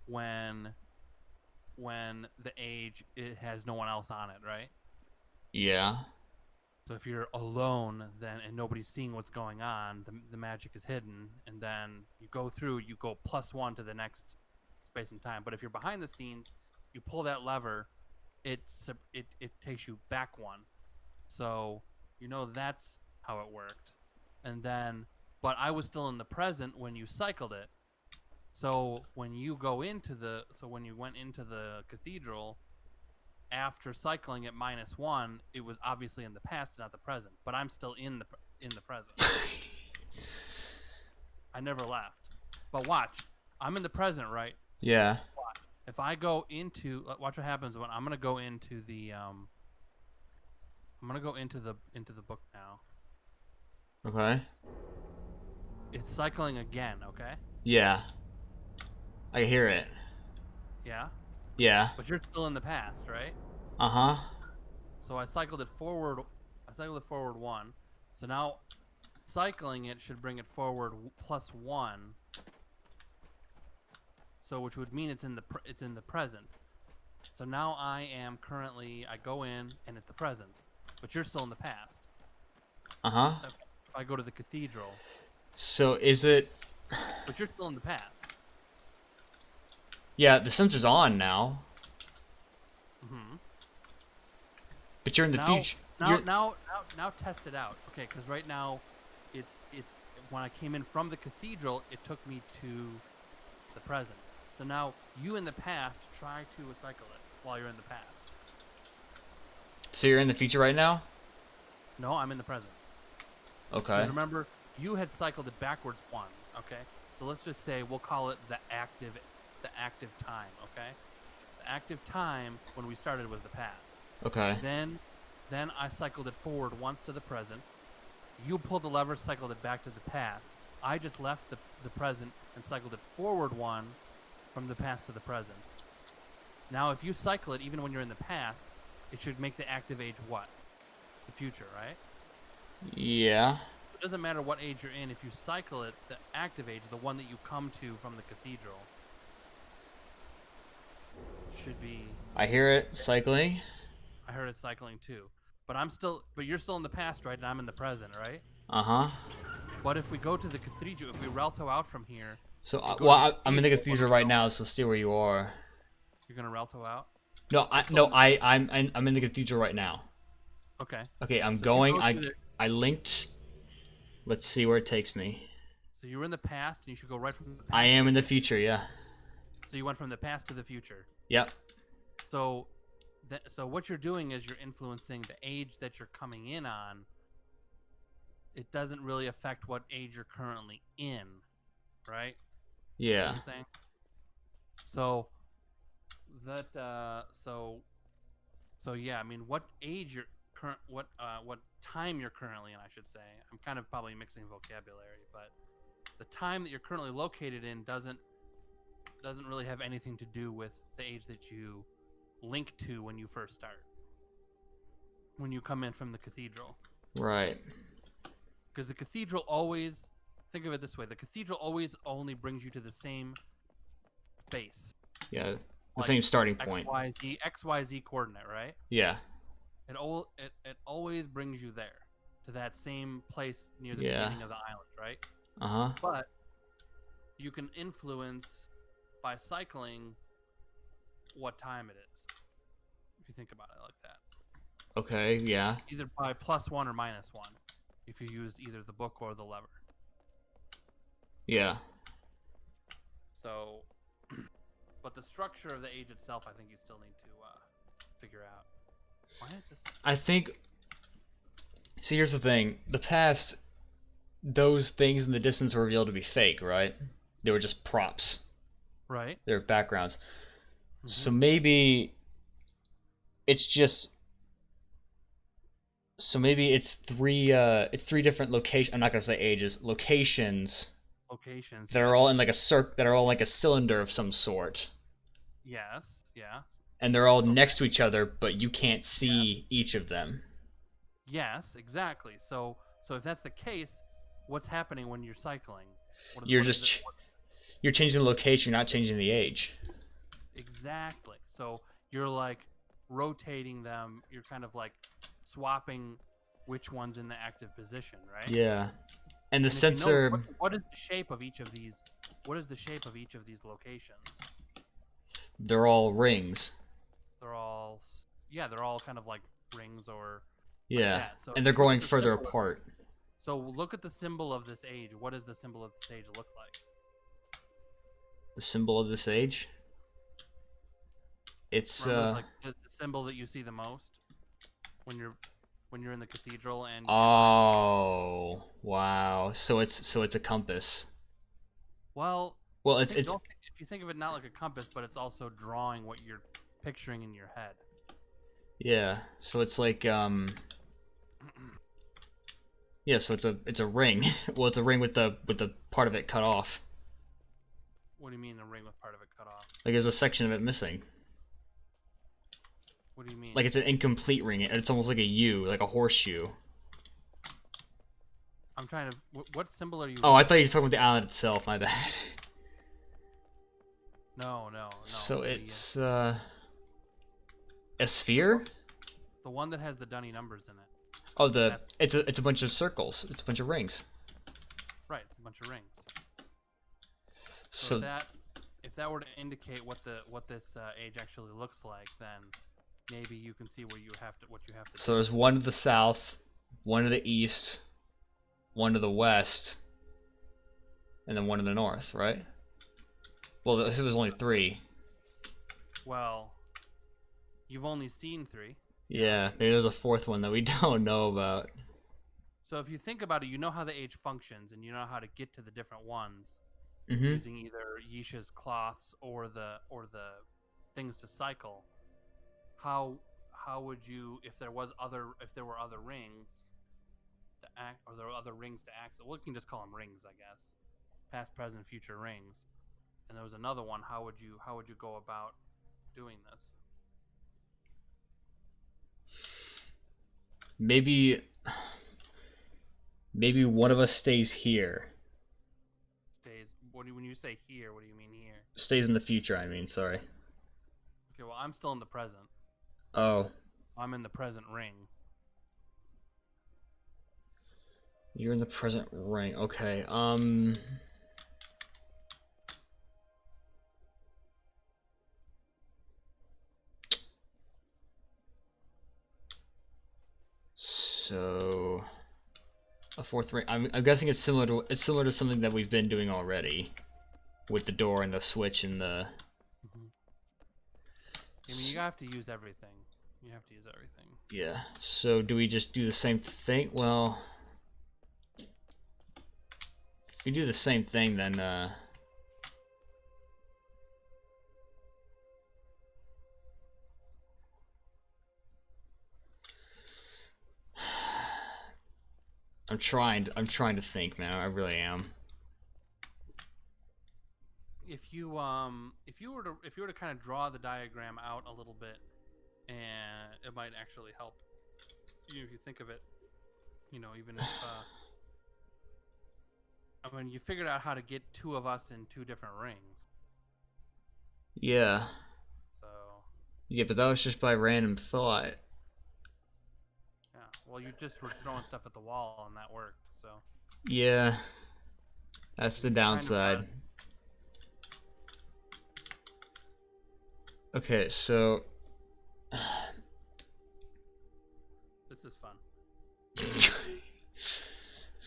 when the age it has no one else on it, right? Yeah. So if you're alone, then and nobody's seeing what's going on, the magic is hidden, and then you go through, you go +1 to the next space and time. But if you're behind the scenes, you pull that lever, it takes you back one. So that's how it worked. And then, but I was still in the present when you cycled it. So when you when you went into the cathedral, after cycling at -1, it was obviously in the past, not the present. But I'm still in the present. I never left. But watch, I'm in the present, right? Yeah. Watch. If I go into, watch what happens when I'm gonna go into the I'm gonna go into the book now. Okay. It's cycling again, okay? Yeah. I hear it. Yeah, Yeah. but you're still in the past, right? Uh-huh. So I cycled it forward. I cycled it forward 1. So now cycling it should bring it forward +1. So which would mean it's in the present. So now I go in and it's the present, but you're still in the past. Uh-huh. If I go to the cathedral, So is it... but you're still in the past. Yeah, the sensor's on now. Mm-hmm. But you're in the future. Now test it out, okay? Because right now, it's when I came in from the cathedral, it took me to the present. So now you in the past try to cycle it while you're in the past. So you're in the future right now? No, I'm in the present. Okay. Remember, you had cycled it backwards 1. Okay, so let's just say we'll call it the active time. Okay, the active time when we started was the past. Okay. Then I cycled it forward once to the present. You pulled the lever, cycled it back to the past. I just left the present and cycled it forward 1 from the past to the present. Now, if you cycle it, even when you're in the past, it should make the active age what? The future, right? Yeah. It doesn't matter what age you're in. If you cycle it, the active age, the one that you come to from the cathedral, should be... I hear it cycling. I heard it cycling too. But you're still in the past, right? And I'm in the present, right? Uh-huh. But if we go to the cathedral, if we Relto out from here... So, well, I'm in the cathedral right now, so stay where you are. You're gonna Relto out? I'm in the cathedral right now. Okay. Okay, I'm So going. I linked. Let's see where it takes me. So you were in the past, and you should go right from the past. I am in the future, yeah. So you went from the past to the future. Yep. So what you're doing is you're influencing the age that you're coming in on. It doesn't really affect what age you're currently in, right? Yeah. You know what I'm saying? So so yeah, I mean, what age you're what time you're currently in, I should say. I'm kind of probably mixing vocabulary, but the time that you're currently located in doesn't really have anything to do with the age that you link to when you first start. When you come in from the cathedral. Right. Because the cathedral always, think of it this way, the cathedral always only brings you to the same space. Yeah, the same starting point. XYZ coordinate, right? Yeah. It always brings you there, to that same place near the beginning of the island, right? Uh-huh. But you can influence by cycling what time it is, if you think about it like that. Okay, yeah. Either by +1 or -1, if you used either the book or the lever. Yeah. So, but the structure of the age itself, I think you still need to figure out. Why is this? I think... See, here's the thing. The past, those things in the distance were revealed to be fake, right? They were just props. Right. They were backgrounds. Mm-hmm. So maybe it's just... So maybe it's three different locations. I'm not gonna say ages. Locations that are all in like a that are all like a cylinder of some sort. Yes. Yeah. And they're all next to each other, but you can't see each of them. Yes, exactly. So if that's the case, what's happening when you're cycling? You're What is just it? you're changing the location, you're not changing the age. Exactly. So you're like rotating them. You're kind of like swapping which one's in the active position, right? Yeah. And the And if you know sensor, what is the shape of each of these, what is the shape of each of these locations? they're all rings. They're all, yeah, they're all kind of like rings or like Yeah. that. So if And they're you look going at the further symbol, apart. so look at the symbol of this age. What does the symbol of this age look like? The symbol of this age? It's Remember, like the symbol that you see the most when you're in the cathedral and oh, wow. So it's a compass. well, Well, it's think it's don't if you think of it not like a compass, but it's also drawing what you're picturing in your head. yeah. So it's like yeah, so it's a ring. Well, it's a ring with the part of it cut off. What do you mean a ring with part of it cut off? Like there's a section of it missing. What do you mean? Like it's an incomplete ring. It's almost like a U, like a horseshoe. I'm trying to. What symbol are you Oh, I looking thought you were at? talking about the island itself. My bad. No, no, no. So it's a sphere. The one that has the dunny numbers in it. Oh, That's it's a bunch of circles. It's a bunch of rings. right. It's a bunch of rings. So So if that were to indicate what this age actually looks like, then maybe you can see what you have to so do. there's one to the south, one to the east, one to the west, and then one to the north, right? Well, this was only three. Well, you've only seen three. Yeah, maybe there's a fourth one that we don't know about. So if you think about it, you know how the age functions, and you know how to get to the different ones Mm-hmm. using either Yisha's cloths or the things to cycle. How would you if there were other rings to act or there were other rings to access? Well, we can just call them rings, I guess. Past, present, future rings. And there was another one. How would you go about doing this? Maybe one of us stays here. Stays. When you say here, what do you mean here? Stays in the future, I mean, sorry. Okay, well, I'm still in the present. Oh, I'm in the present ring. you're in the present ring. Okay. So a fourth ring. I'm guessing it's similar to something that we've been doing already, with the door and the switch and the. Mm-hmm. I mean, you have to use everything. You have to use everything. Yeah. So do we just do the same thing? Well, if we do the same thing, then I'm trying to think, man. I really am. If you were to kind of draw the diagram out a little bit, and it might actually help you if you think of it. Even if I mean, you figured out how to get two of us in two different rings. Yeah. So Yeah, but that was just by random thought. yeah, well, you just were throwing stuff at the wall, and that worked. So Yeah, that's the it's kind of downside. Okay, so this is fun.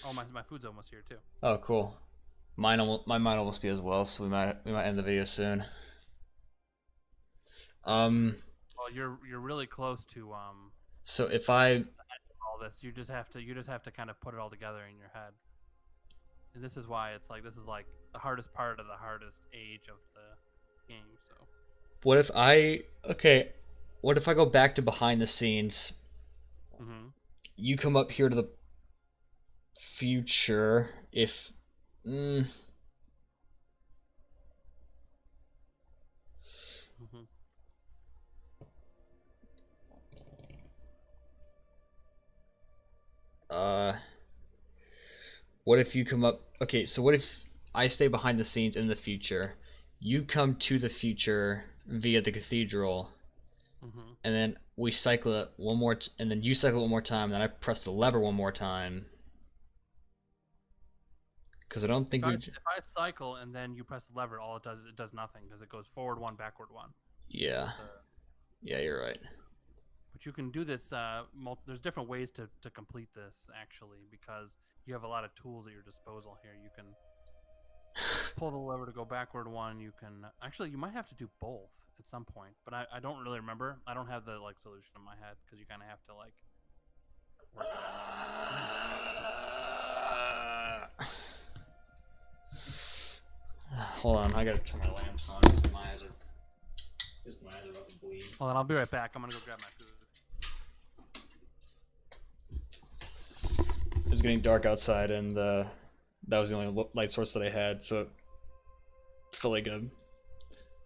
Oh, my food's almost here too. oh, cool. Mine might almost be as well, so we might end the video soon. Well, you're really close to So if I all this. You just have to kind of put it all together in your head. And this is why this is like the hardest part of the hardest age of the game. So what if I okay, what if I go back to behind the scenes? mm-hmm. You come up here to the future. If mm, Mm-hmm. uh, What if you come up? Okay, so what if I stay behind the scenes in the future? You come to the future via the cathedral, Mm-hmm. and then we cycle it one more, and then you cycle it one more time, and then I press the lever one more time. Because I don't think we. If I cycle and then you press the lever, all it does is it does nothing because it goes forward one, backward one. So Yeah, it's a yeah, you're right. but you can do this. There's different ways to complete this actually because you have a lot of tools at your disposal here. You can pull the lever to go backward one. You can actually you might have to do both at some point, but I don't really remember. I don't have the like solution in my head because you kind of have to like work it out. Hold on, I gotta turn my lamps on because my eyes are about to bleed. Well, then I'll be right back. I'm gonna go grab my food. It was getting dark outside, and that was the only light source that I had, so it felt like a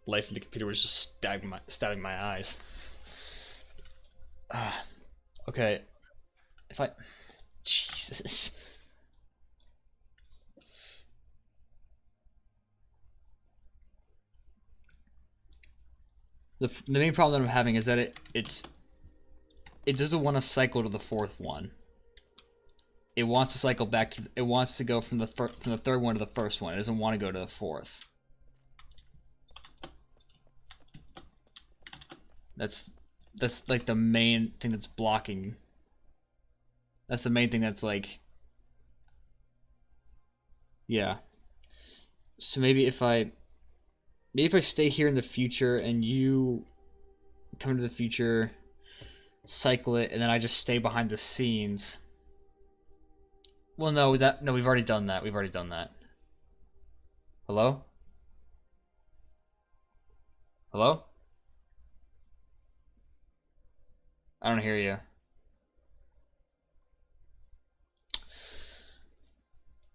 light from the computer was just stabbing my eyes. Okay, if I, Jesus. The main problem that I'm having is that it doesn't want to cycle to the fourth one. It wants to cycle back to. It wants to go from the third one to the first one. It doesn't want to go to the fourth. That's like the main thing that's blocking. That's the main thing that's like. Yeah. So maybe if I stay here in the future and you come to the future, cycle it, and then I just stay behind the scenes. Well, no, we've already done that. We've already done that. Hello? Hello? I don't hear you.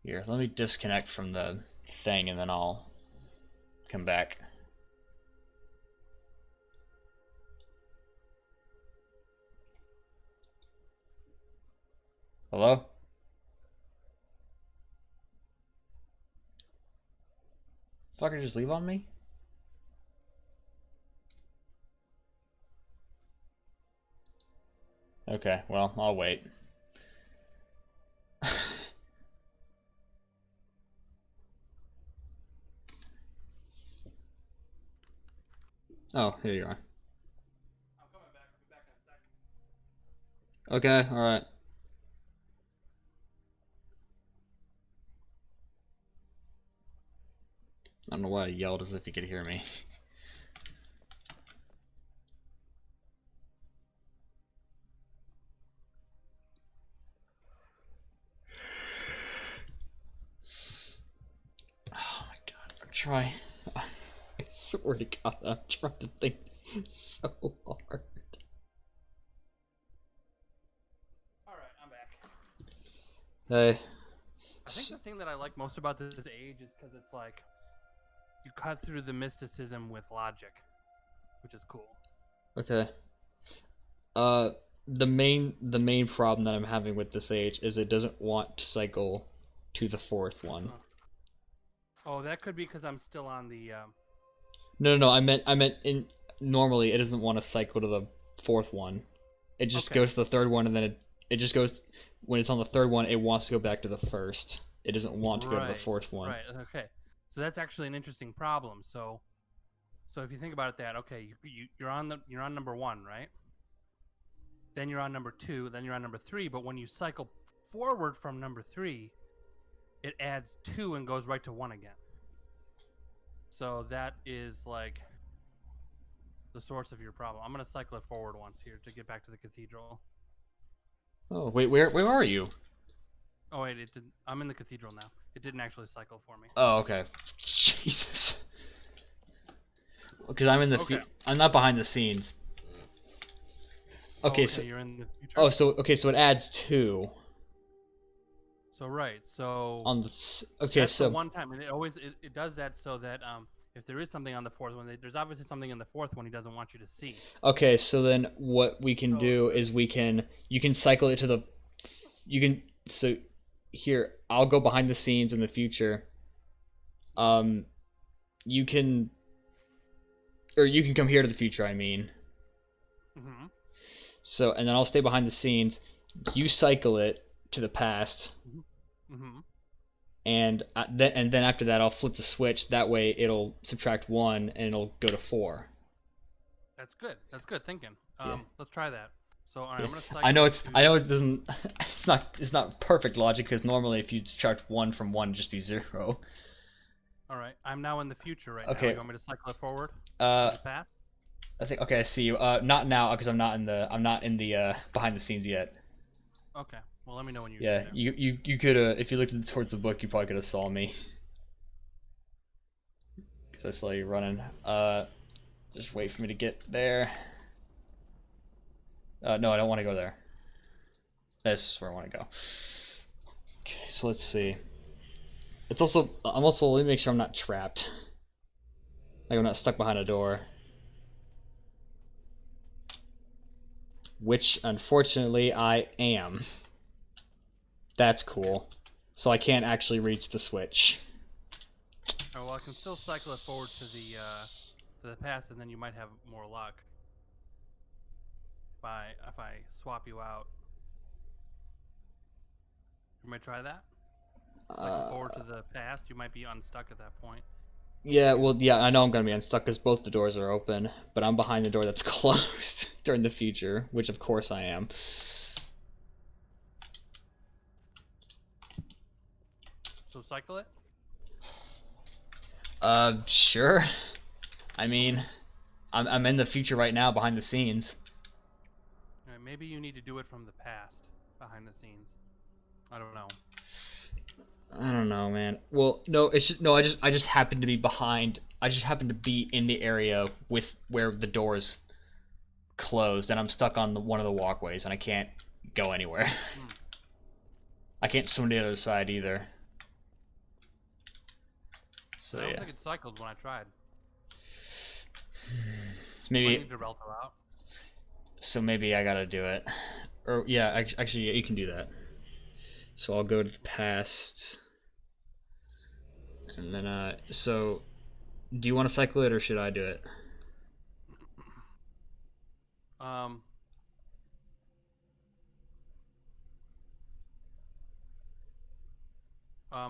Here, let me disconnect from the thing and then I'll come back. Hello? Fucker just leave on me? Okay, well, I'll wait. Oh, here you are. I'm coming back. I'll be back in a second. Okay, alright. I don't know why I yelled as if you could hear me. Oh my god, I'm trying. I swear to god, I'm trying to think so hard. Alright, I'm back. Hey. I think the thing that I like most about this age is because it's like you cut through the mysticism with logic, which is cool. Okay. The main problem that I'm having with this age is it doesn't want to cycle to the fourth one. Oh, that could be because I'm still on the. No. I meant in normally it doesn't want to cycle to the fourth one. It just goes to the third one and then it just goes when it's on the third one. It wants to go back to the first. It doesn't want to go to the fourth one. Right. Okay. So that's actually an interesting problem. So if you think about it, you're on number one, right? Then you're on number two. Then you're on number three. But when you cycle forward from number three, it adds two and goes right to one again. So that is like the source of your problem. I'm gonna cycle it forward once here to get back to the cathedral. Oh wait, where are you? Oh wait, it didn't. I'm in the cathedral now. It didn't actually cycle for me. Oh okay. Jesus. Because I'm in the I'm not behind the scenes. Okay, so you're in the future. Oh, so it adds two. So right, so on the that's the one time, and it does that so that if there is something on the fourth one, there's obviously something in the fourth one he doesn't want you to see. Okay, so then what we can do is you can cycle it to the here, I'll go behind the scenes in the future. Um, you can, or you can come here to the future. I mean, Mm-hmm. so and then I'll stay behind the scenes. You cycle it to the past, Mm-hmm. Mm-hmm. and then after that, I'll flip the switch. That way, it'll subtract one and it'll go to four. That's good. That's good thinking. Yeah. Let's try that. So, all right, Yeah. I'm gonna I cycle know it it's. I to. know it doesn't. It's not perfect logic because normally if you subtract one from one, it'd just be zero. All right, I'm now in the future right now. Okay. You want me to cycle it forward to Uh, the past? I think. Okay, I see you. Not now because I'm not in the behind the scenes yet. Okay. Well, let me know when you get Yeah, there. you could if you looked towards the book, you probably could have saw me because I saw you running. Just wait for me to get there. No, I don't want to go there. This is where I want to go. Okay, so let's see. It's also I'm also let me make sure I'm not trapped. Like I'm not stuck behind a door. Which unfortunately I am. That's Okay. cool. So I can't actually reach the switch. Oh, well, I can still cycle it forward to the past, and then you might have more luck if I swap you out. You might try that. Cycle forward Uh, to the past. You might be unstuck at that point. yeah, You. well, yeah, I know I'm gonna be unstuck because both the doors are open, but I'm behind the door that's closed during the future, which of course I am. So cycle it. Sure. I Okay. mean, I'm in the future right now, behind the scenes. All right, maybe you need to do it from the past, behind the scenes. I don't know. I don't know, man. Well, no, it's just no. I just happen to be behind. I just happen to be in the area with where the doors closed, and I'm stuck on one of the walkways, and I can't go anywhere. Hmm. I can't swim to the other side either. So I don't yeah. think it cycled when I tried. So You might maybe need to Relto out. so maybe I gotta do it. Or yeah, actually, yeah, you can do that. So I'll go to the past, and then so do you want to cycle it or should I do it? Um,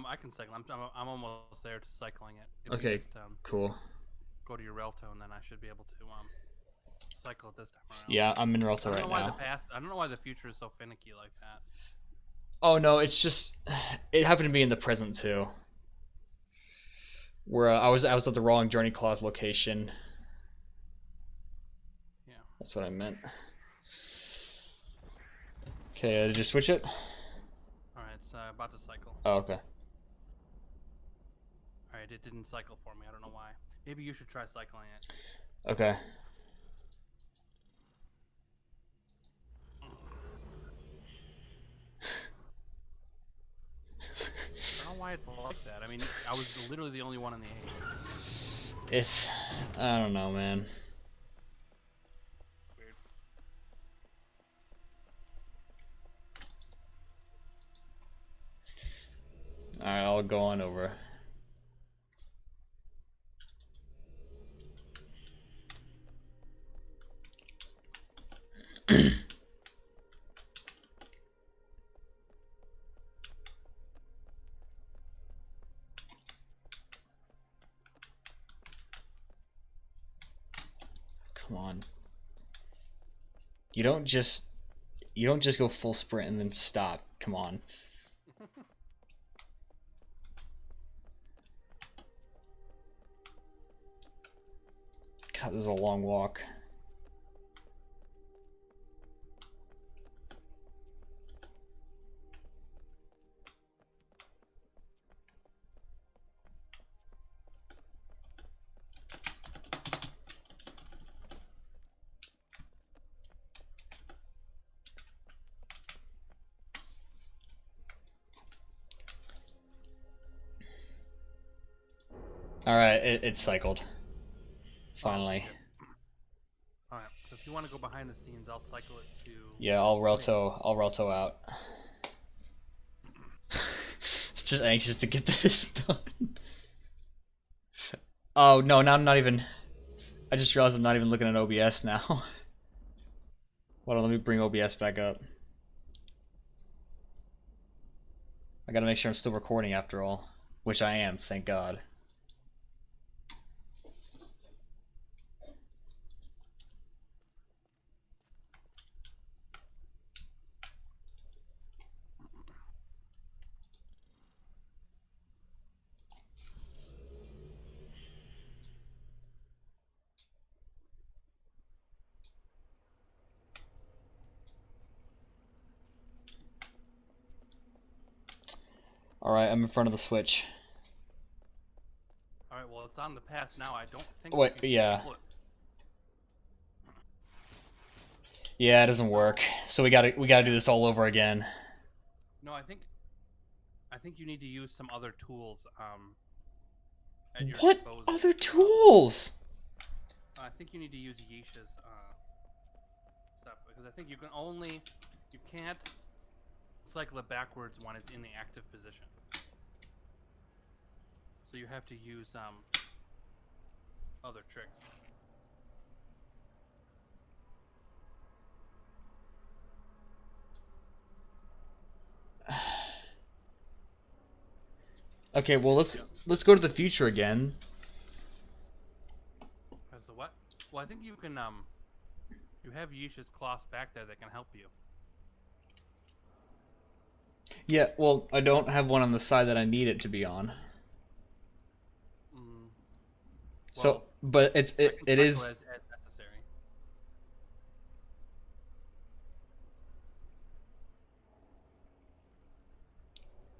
I can cycle. I'm almost there to cycling it. If you Okay, just cool. go to your Relto, and then I should be able to cycle it this time around. Yeah, I'm in I Relta don't know right why the now. past. I don't know why the future is so finicky like that. Oh no, it's just it happened to be in the present too, where I was at the wrong journey cloth location. Yeah. That's what I meant. Okay, did you switch it? All right, it's about to cycle. Oh, okay. All right, it didn't cycle for me. I don't know why. Maybe you should try cycling it. Okay. I don't know why it's like that. I mean, I was literally the only one in the eight. It's I don't know, man. It's weird. All right, I'll go on over. Come on. You don't just you don't just go full sprint and then stop. Come on. God, this is a long walk. All right, it cycled. Oh, okay, Finally. good. All right, so if you want to go behind the scenes, I'll cycle it to. Yeah, I'll Wait. Relto out. just anxious to get this done. Oh no, now I'm not even. I just realized I'm not even looking at OBS now. Hold on, let me bring OBS back up. I gotta make sure I'm still recording after all, which I am, thank God. Alright, I'm in front of the Switch. Alright, well, it's on the pass now. I don't think Wait, we can yeah. pull it. Yeah, it doesn't work. So we gotta do this all over again. No, I think you need to use some other tools at your What disposal. other tools? I think you need to use Yeish's stuff because I think you can't cycle it backwards when it's in the active position. So you have to use other tricks. Okay, well let's go to the future again. As the what? Well, I think you can you have Yeish's cloths back there that can help you. Yeah, well, I don't have one on the side that I need it to be on. Mm. So, Well, but it is. as necessary.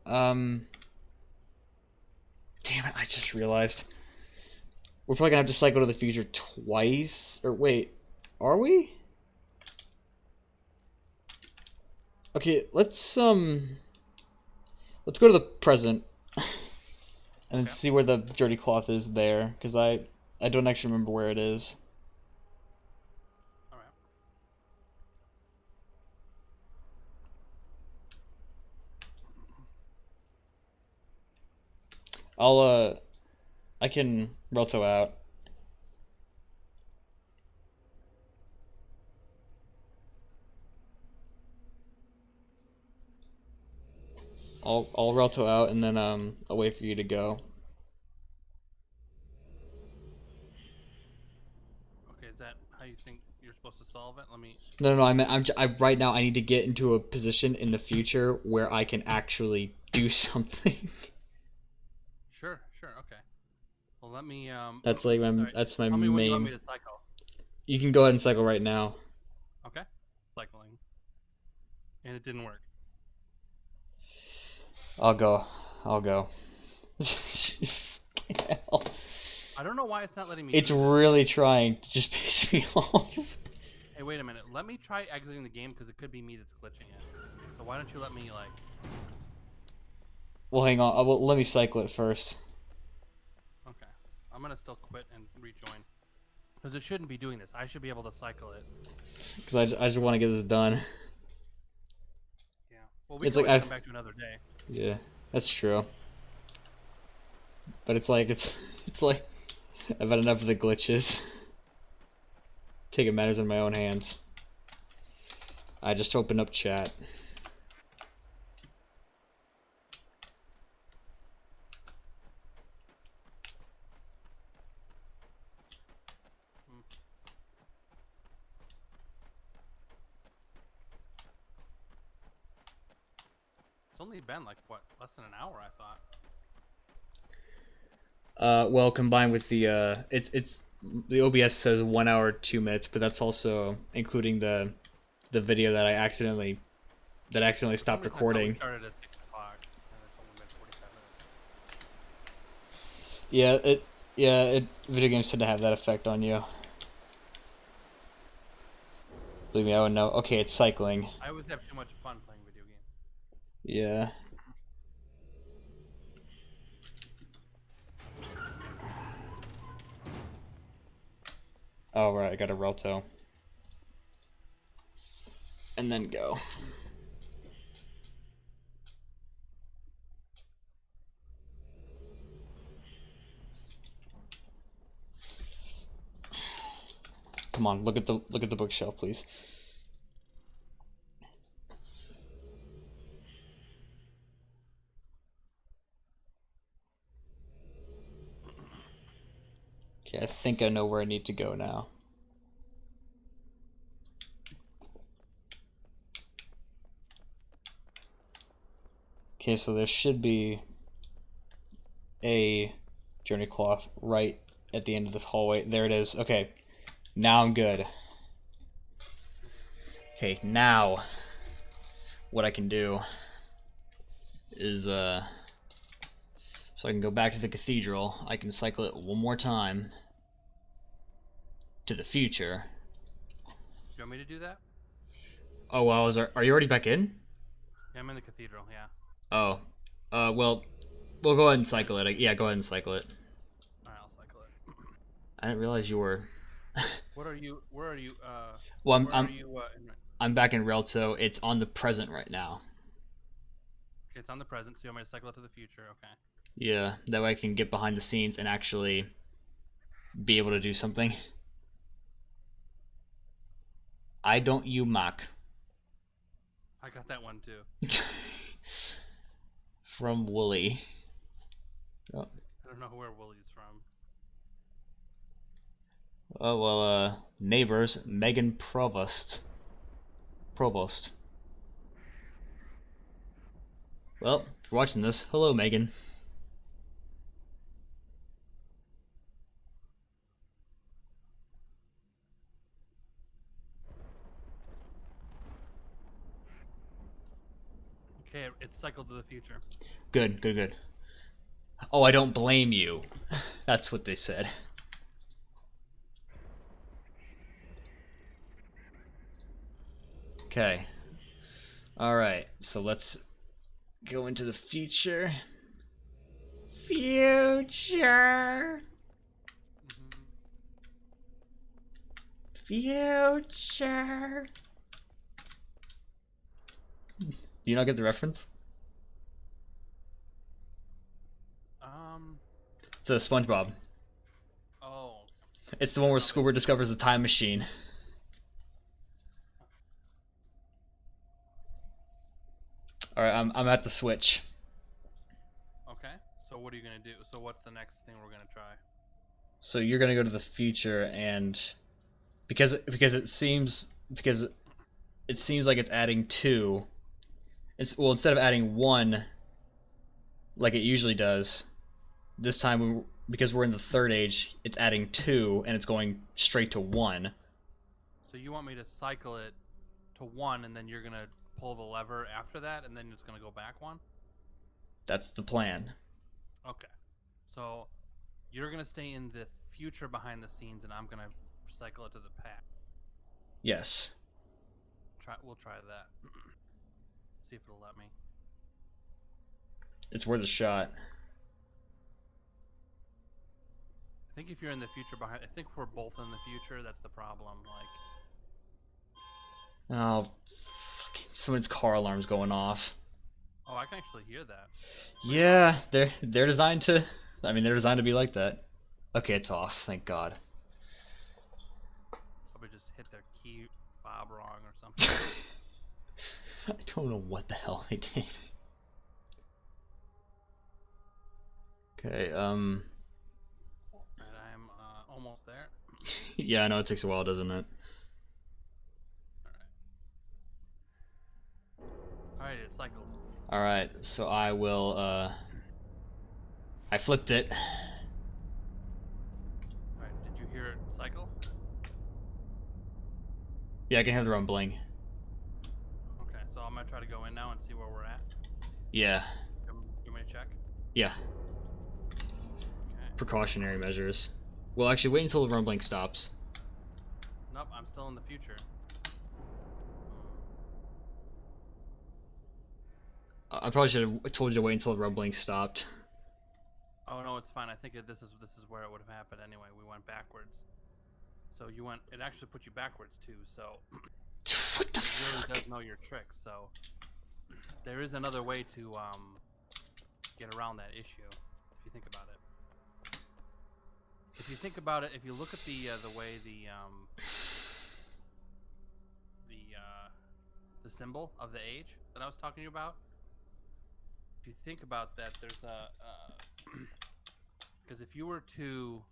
Damn it! I just realized we're probably gonna have to cycle to the future twice. Or wait, are we? Okay, let's go to the present and Okay. see where the dirty cloth is there, because I don't actually remember where it is. All right. I can Roto out. I'll Roto out and then I'll wait for you to go. Okay, is that how you think you're supposed to solve it? Let me. No, I right now I need to get into a position in the future where I can actually do something. Sure. Okay. Well, let me. That's like All right. that's my Tell me when you want me main. to cycle. You can go ahead and cycle right now. Okay. Cycling. And it didn't work. I'll go. I'll go. I don't know why it's not letting me. It's do this. really trying to just piss me off. Hey, wait a minute. Let me try exiting the game because it could be me that's glitching it. So why don't you let me like? Well, hang on. Well, let me cycle it first. Okay. I'm gonna still quit and rejoin. Because it shouldn't be doing this. I should be able to cycle it. Because I just want to get this done. Yeah. Well, we It's can like always come back to another day. Yeah, that's true. But it's like it's like I've had enough of the glitches. Taking matters in my own hands. I just opened up chat. It's only been like what, less than an hour, I thought. Well, combined with the it's the OBS says 1 hour 2 minutes, but that's also including the video that I accidentally stopped For some reason, I thought recording. we started at 6 o'clock, and it's only been 45 minutes. Yeah, video games tend to have that effect on you. Believe me, I would know. Okay, it's cycling. I always have too much fun playing video games. Yeah. Oh right, I got a Relto. And then go. Come on, look at the bookshelf, please. Okay, I think I know where I need to go now. Okay, so there should be a journey cloth right at the end of this hallway. There it is. Okay, now I'm good. Okay, now what I can do is so I can go back to the cathedral. I can cycle it one more time to the future. You want me to do that? Oh well, are you already back in? Yeah, I'm in the cathedral. Yeah. Oh, well, we'll go ahead and cycle it. Yeah, go ahead and cycle it. All right, I'll cycle it. I didn't realize you were. What are you? Where are you? Well, Where are you? I'm back in Relto. It's on the present right now. Okay, it's on the present, so you want me to cycle it to the future? Okay. Yeah, that way I can get behind the scenes and actually be able to do something. I don't you mock. I got that one too. From Wooly. Oh. I don't know where Willie's from. Oh well, neighbors, Megan Provost. Provost. Well, if you're watching this, hello Megan. Okay, it's cycled to the future. Good, good, good. Oh, I don't blame you. That's what they said. Okay. Alright, so let's go into the future. Future. Future. Do you not get the reference? It's a SpongeBob. Oh. It's the one where Squidward discovers the time machine. Alright, I'm at the switch. Okay. So what are you gonna do? So what's the next thing we're gonna try? So you're gonna go to the future and because it seems like it's adding two. Well, instead of adding one like it usually does, this time because we're in the third age, it's adding two and it's going straight to one. So you want me to cycle it to one, and then you're gonna pull the lever after that, and then it's gonna go back one? That's the plan. Okay. So you're gonna stay in the future behind the scenes, and I'm gonna cycle it to the past. Yes. We'll try that. See if it'll let me. It's worth a shot. I think if you're in the future behind, I think if we're both in the future, that's the problem. Like, Oh, fucking someone's car alarm's going off. oh, I can actually hear that. Yeah, they're designed to. I mean, they're designed to be like that. Okay, it's off. Thank God. Probably just hit their key fob wrong or something. I don't know what the hell they did. Okay, Alright, I'm almost there. yeah, I know it takes a while, doesn't it? Alright, it's cycled. Alright, so I will, I flipped it. Alright, did you hear it cycle? Yeah, I can hear the rumbling. Okay, so I'm gonna try to go in now and see where we're at. Yeah. You want me to check? Yeah. Okay. Precautionary measures. Well, actually, wait until the rumbling stops. Nope, I'm still in the future. I probably should have told you to wait until the rumbling stopped. Oh no, it's fine. I think this is where it would have happened anyway. We went backwards. So you went. It actually put you backwards too. So What the it really fuck? does know your tricks. So there is another way to get around that issue if you think about it. If you think about it, if you look at the way the the symbol of the age that I was talking to you about. If you think about that, there's a because if you were to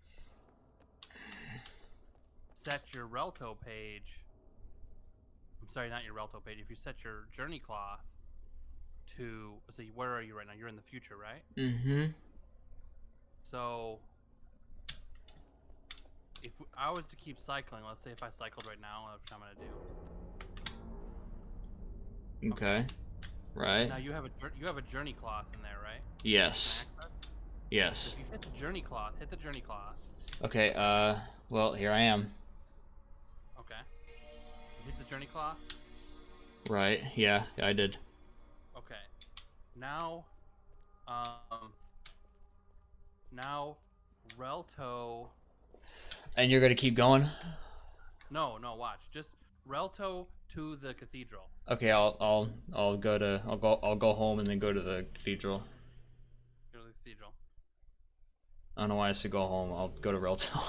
set your Relto page, I'm sorry, not your Relto page. If you set your journey cloth to, let's see, where are you right now? You're in the future, right? Mm-hmm. So if I was to keep cycling, let's say if I cycled right now, that's what I'm gonna do. Okay. So Right. now you have a journey cloth in there, right? You can Yes. access. So Yes. if you hit the journey cloth, hit the journey cloth. Okay, well, here I am. Okay. You hit the journey cloth. Right, yeah, I did. Okay. Now, um, now, Relto. And you're gonna keep going? No, no, watch. Just Relto to the cathedral. Okay, I'll go home and then go to the cathedral. Go to the cathedral. I don't know why I said go home. I'll go to Relto.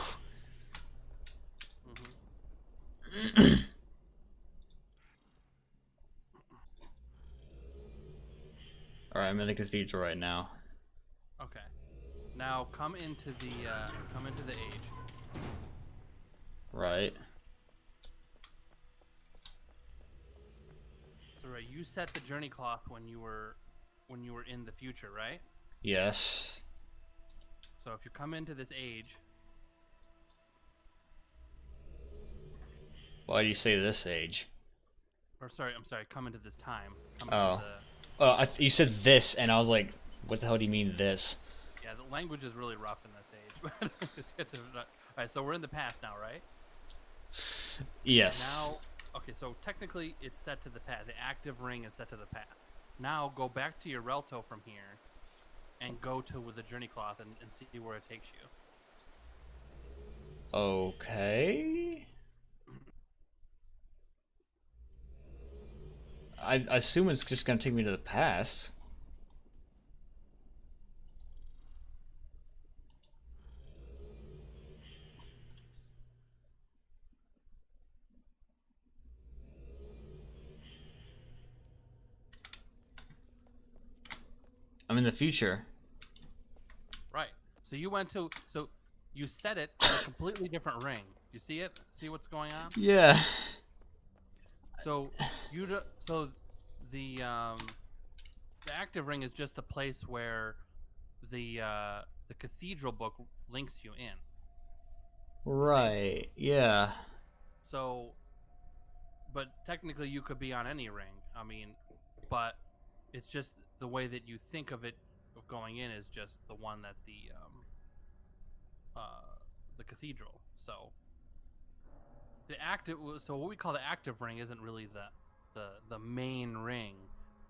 Mm-hmm. Alright, I'm in the cathedral right now. Okay. Now come into the age. Right. So right, you set the journey cloth when you were in the future, right? Yes. So if you come into this age, Why do you say this age? or sorry, I'm sorry, come into this time. Come into Oh. the You said this, and I was like, what the hell do you mean this? Yeah, the language is really rough in this age. All right, so we're in the past now, right? Yes. Now, okay, so technically it's set to the past. The active ring is set to the past. Now go back to your Relto from here, and go to with the journey cloth and see where it takes you. Okay. I assume it's just gonna take me to the past. I'm in the future. Right. So you set it in a completely different ring. You see it? See what's going on? Yeah. So so the active ring is just a place where the cathedral book links you in. You see? Right. Yeah. So, but technically you could be on any ring. I mean, but it's just the way that you think of it of going in is just the one that the cathedral. So so what we call the active ring isn't really the main ring.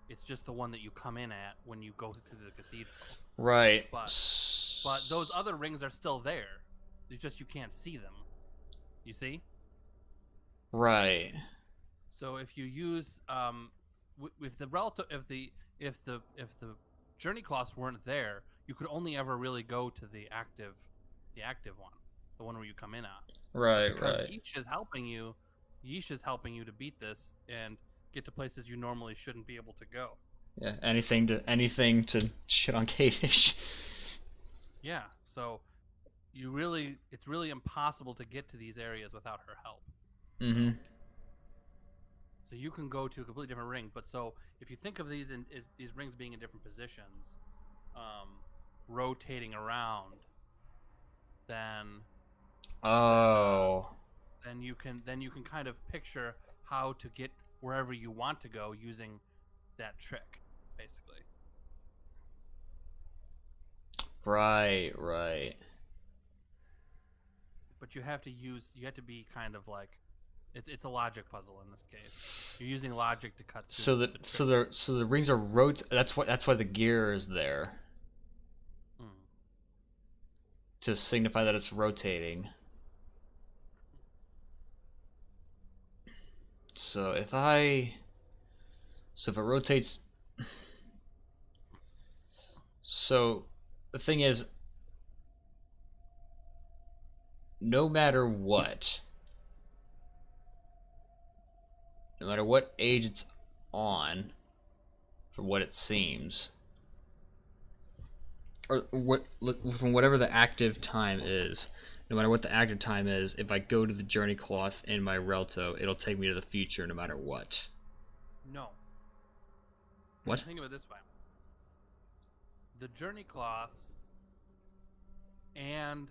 It's just the one that you come in at when you go through the cathedral. Right. But those other rings are still there. It's just you can't see them. You see? Right. So if you use if the relative if the journey cloths weren't there, you could only ever really go to the active one, the one where you come in on. Right. Because Right. Yeesh is helping you to beat this and get to places you normally shouldn't be able to go. Yeah. Anything to shit on Kadish. Yeah. So it's really impossible to get to these areas without her help. Mm-hmm. So you can go to a completely different ring. But so if you think of these these rings being in different positions, rotating around, then Oh. then you can kind of picture how to get wherever you want to go using that trick, basically. Right. Right. But you have to be kind of like it's a logic puzzle in this case. You're using logic to cut through So the trick. so the rings are that's why the gear is there Hmm. to signify that it's rotating. So if it rotates, so the thing is, no matter what, no matter what age it's on, from what it seems. Or what from whatever the active time is. No matter what the active time is, if I go to the journey cloth in my Relto, it'll take me to the future no matter what. No. What? Think of it this way. The journey cloths and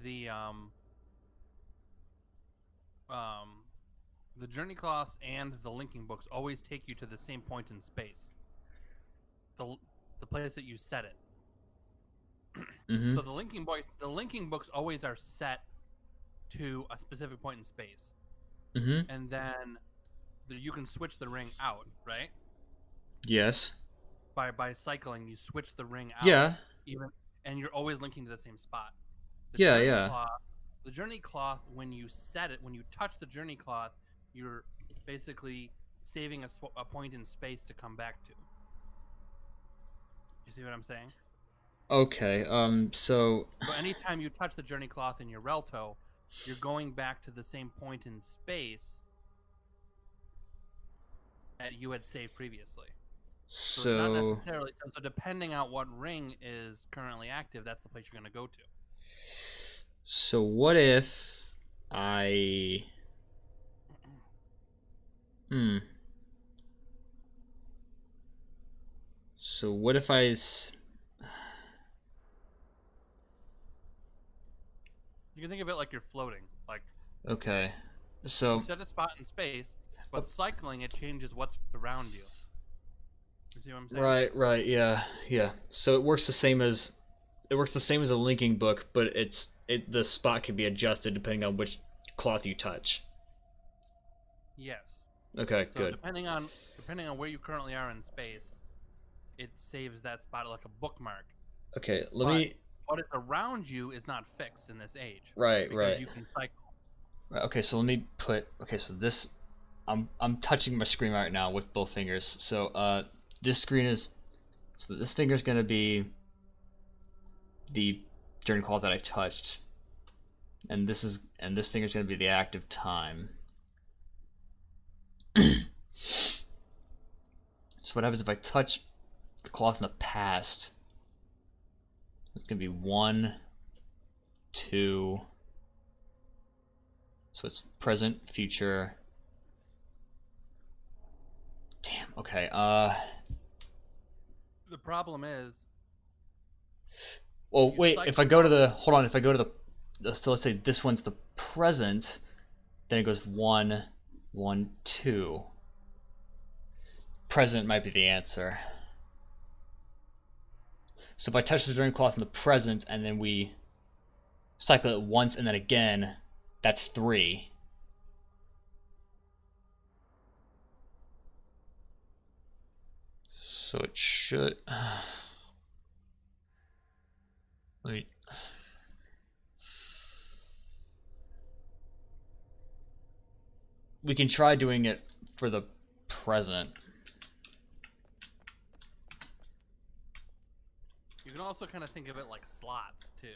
the the journey cloths and the linking books always take you to the same point in space. The place that you set it. Mm-hmm. So the linking books always are set to a specific point in space. Mm-hmm. And then you can switch the ring out, right? Yes. By cycling, you switch the ring out, Yeah. even, and you're always linking to the same spot. The Yeah, journey yeah. cloth, when you set it, when you touch the journey cloth, you're basically saving a point in space to come back to. You see what I'm saying? Okay. So So anytime you touch the journey cloth in your Relto, you're going back to the same point in space that you had saved previously. So it's not so necessarily. So depending on what ring is currently active, that's the place you're going to go to. so what if I hmm. So what if You can think of it like you're floating. Like okay. you So set a spot in space, oh, but cycling it changes what's around you. You see what I'm saying? right, yeah, yeah. So it works the same as a linking book, but the spot can be adjusted depending on which cloth you touch. Yes. Okay, So good. depending on where you currently are in space, it saves that spot like a bookmark. Okay, let But me what is around you is not fixed in this age right, because right. you can cycle. Right, okay, so let me put okay, so this I'm touching my screen right now with both fingers. So this screen is so this finger is going to be the journey cloth that I touched. And this finger is going to be the active time. So what happens if I touch the cloth in the past? It's going to be 1, 2. So it's present, future. Damn. Okay. The problem is Oh if you wait. If I cycle go to one, the hold on. If I go to so let's say this one's the present, then it goes 1, 1, 2. Present might be the answer. So if I touch the journey cloth in the present and then we cycle it once and then again, that's 3. So it should. Wait. We can try doing it for the present. you can also kind of think of it like slots too,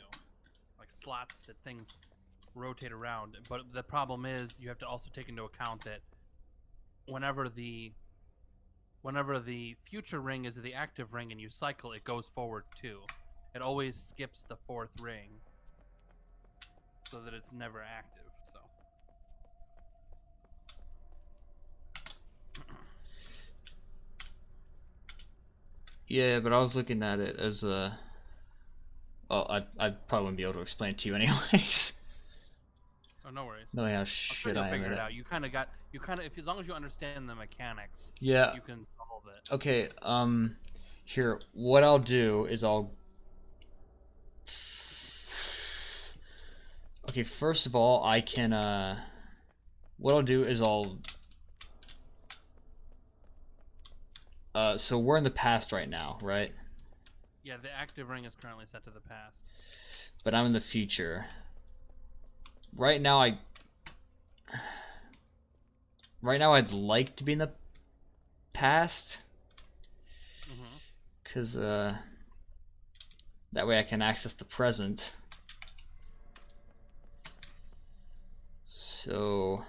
like slots that things rotate around. But the problem is you have to also take into account that whenever the future ring is the active ring and you cycle, it goes forward too. It always skips the fourth ring so that it's never active. So Yeah, but I was looking at it as a. Well, I probably wouldn't be able to explain it to you anyways. oh, no worries. Knowing how I'm sure shit you'll I am figure at it it. out. If as long as you understand the mechanics, Yeah. you can solve it. Okay. Here, what I'll do is I'll. Okay, first of all, I can. What I'll do is I'll. So we're in the past right now, right? Yeah, the active ring is currently set to the past. But I'm in the future. Right now, Right now, I'd like to be in the past, Mm-hmm. cause that way I can access the present. So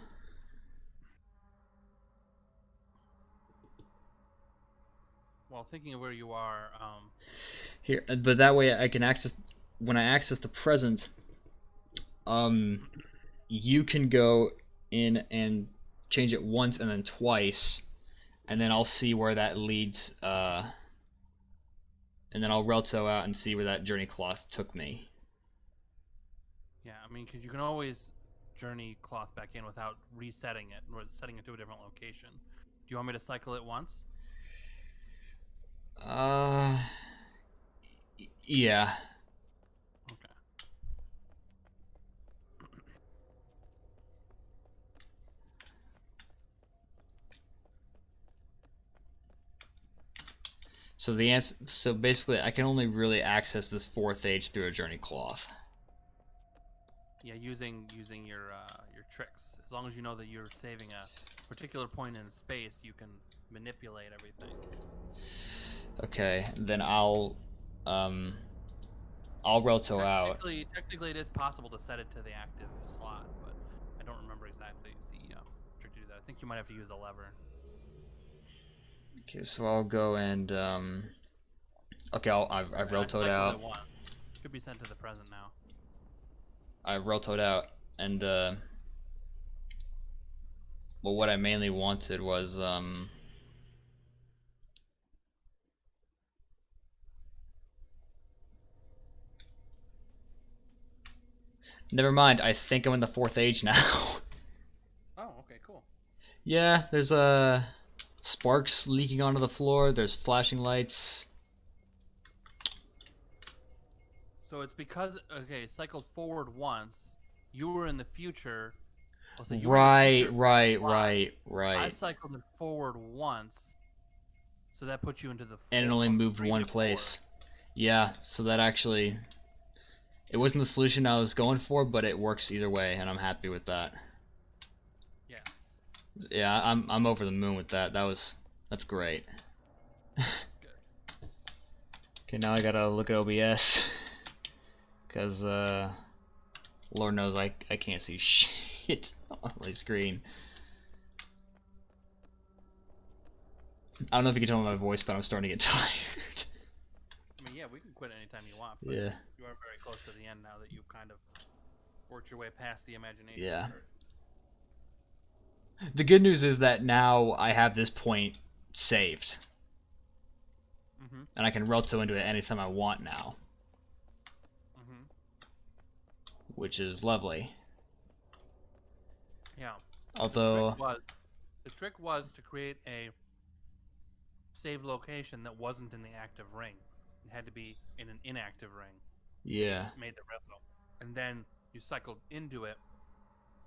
Well, thinking of where you are, here, but that way I can access when I access the present. Um, you can go in and change it once and then twice, and then I'll see where that leads. And then I'll Relto out and see where that journey cloth took me. yeah, I mean, because you can always journey cloth back in without resetting it or setting it to a different location. Do you want me to cycle it once? Uh, yeah. Okay. So the answer, so basically, I can only really access this fourth age through a journey cloth. Yeah, using your tricks. As long as you know that you're saving a particular point in space, you can manipulate everything. Okay, then um, I'll Relto out. Technically, it is possible to set it to the active slot, but I don't remember exactly the trick to do that. I think you might have to use the lever. Okay, so I'll go and okay, I've I Reltoed cycled it out. once. Should be sent to the present now. I've Reltoed out, and well, what I mainly wanted was never mind. I think I'm in the fourth age now. Oh, okay, cool. Yeah, there's sparks leaking onto the floor. There's flashing lights. So it's because cycled forward once. You were in the future. Oh, so you were in the Right, future. right, Slot. right, I right. cycled it forward once, so that puts you into the And it only from moved 3 one to 4. place. Yeah, so that actually it wasn't the solution I was going for, but it works either way, and I'm happy with that. Yes. Yeah, I'm over the moon with that. That's great. Good. Okay, now I gotta look at OBS because Lord knows I can't see shit on my screen. I don't know if you can tell by my voice, but I'm starting to get tired. I mean, yeah, we can quit anytime you want, but Yeah. you are very close to the end now that you've kind of worked your way past the imagination Yeah. part. The good news is that now I have this point saved, Mm-hmm. and I can Relto into it anytime I want now, Mm-hmm. which is lovely. Yeah. Although, The trick was to create a save location that wasn't in the active ring. It had to be in an inactive ring. yeah, Made the retro, and then you cycled into it.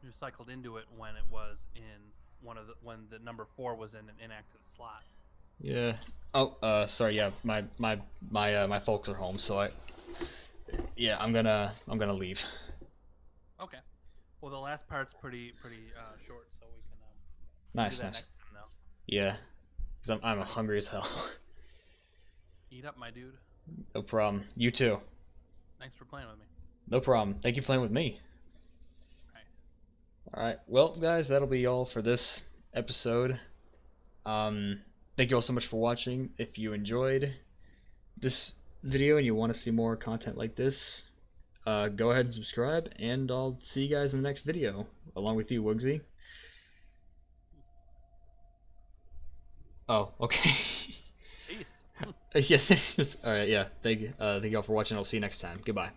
You cycled into it when it was in when the number 4 was in an inactive slot. yeah. Oh, sorry. Yeah, my folks are home, so yeah, I'm gonna leave. Okay. Well, the last part's pretty short, so we can do Nice, that nice. next time though. Yeah, because I'm Right. hungry as hell. Eat up, my dude. No problem. You too. Thanks for playing with me. No problem. Thank you for playing with me. Right. All right. Well, guys, that'll be all for this episode. Thank you all so much for watching. If you enjoyed this video and you want to see more content like this, go ahead and subscribe, and I'll see you guys in the next video, along with you, Wugsy. Oh, okay. Peace. Yeah, all right, yeah. Thank you all for watching. I'll see you next time. Goodbye.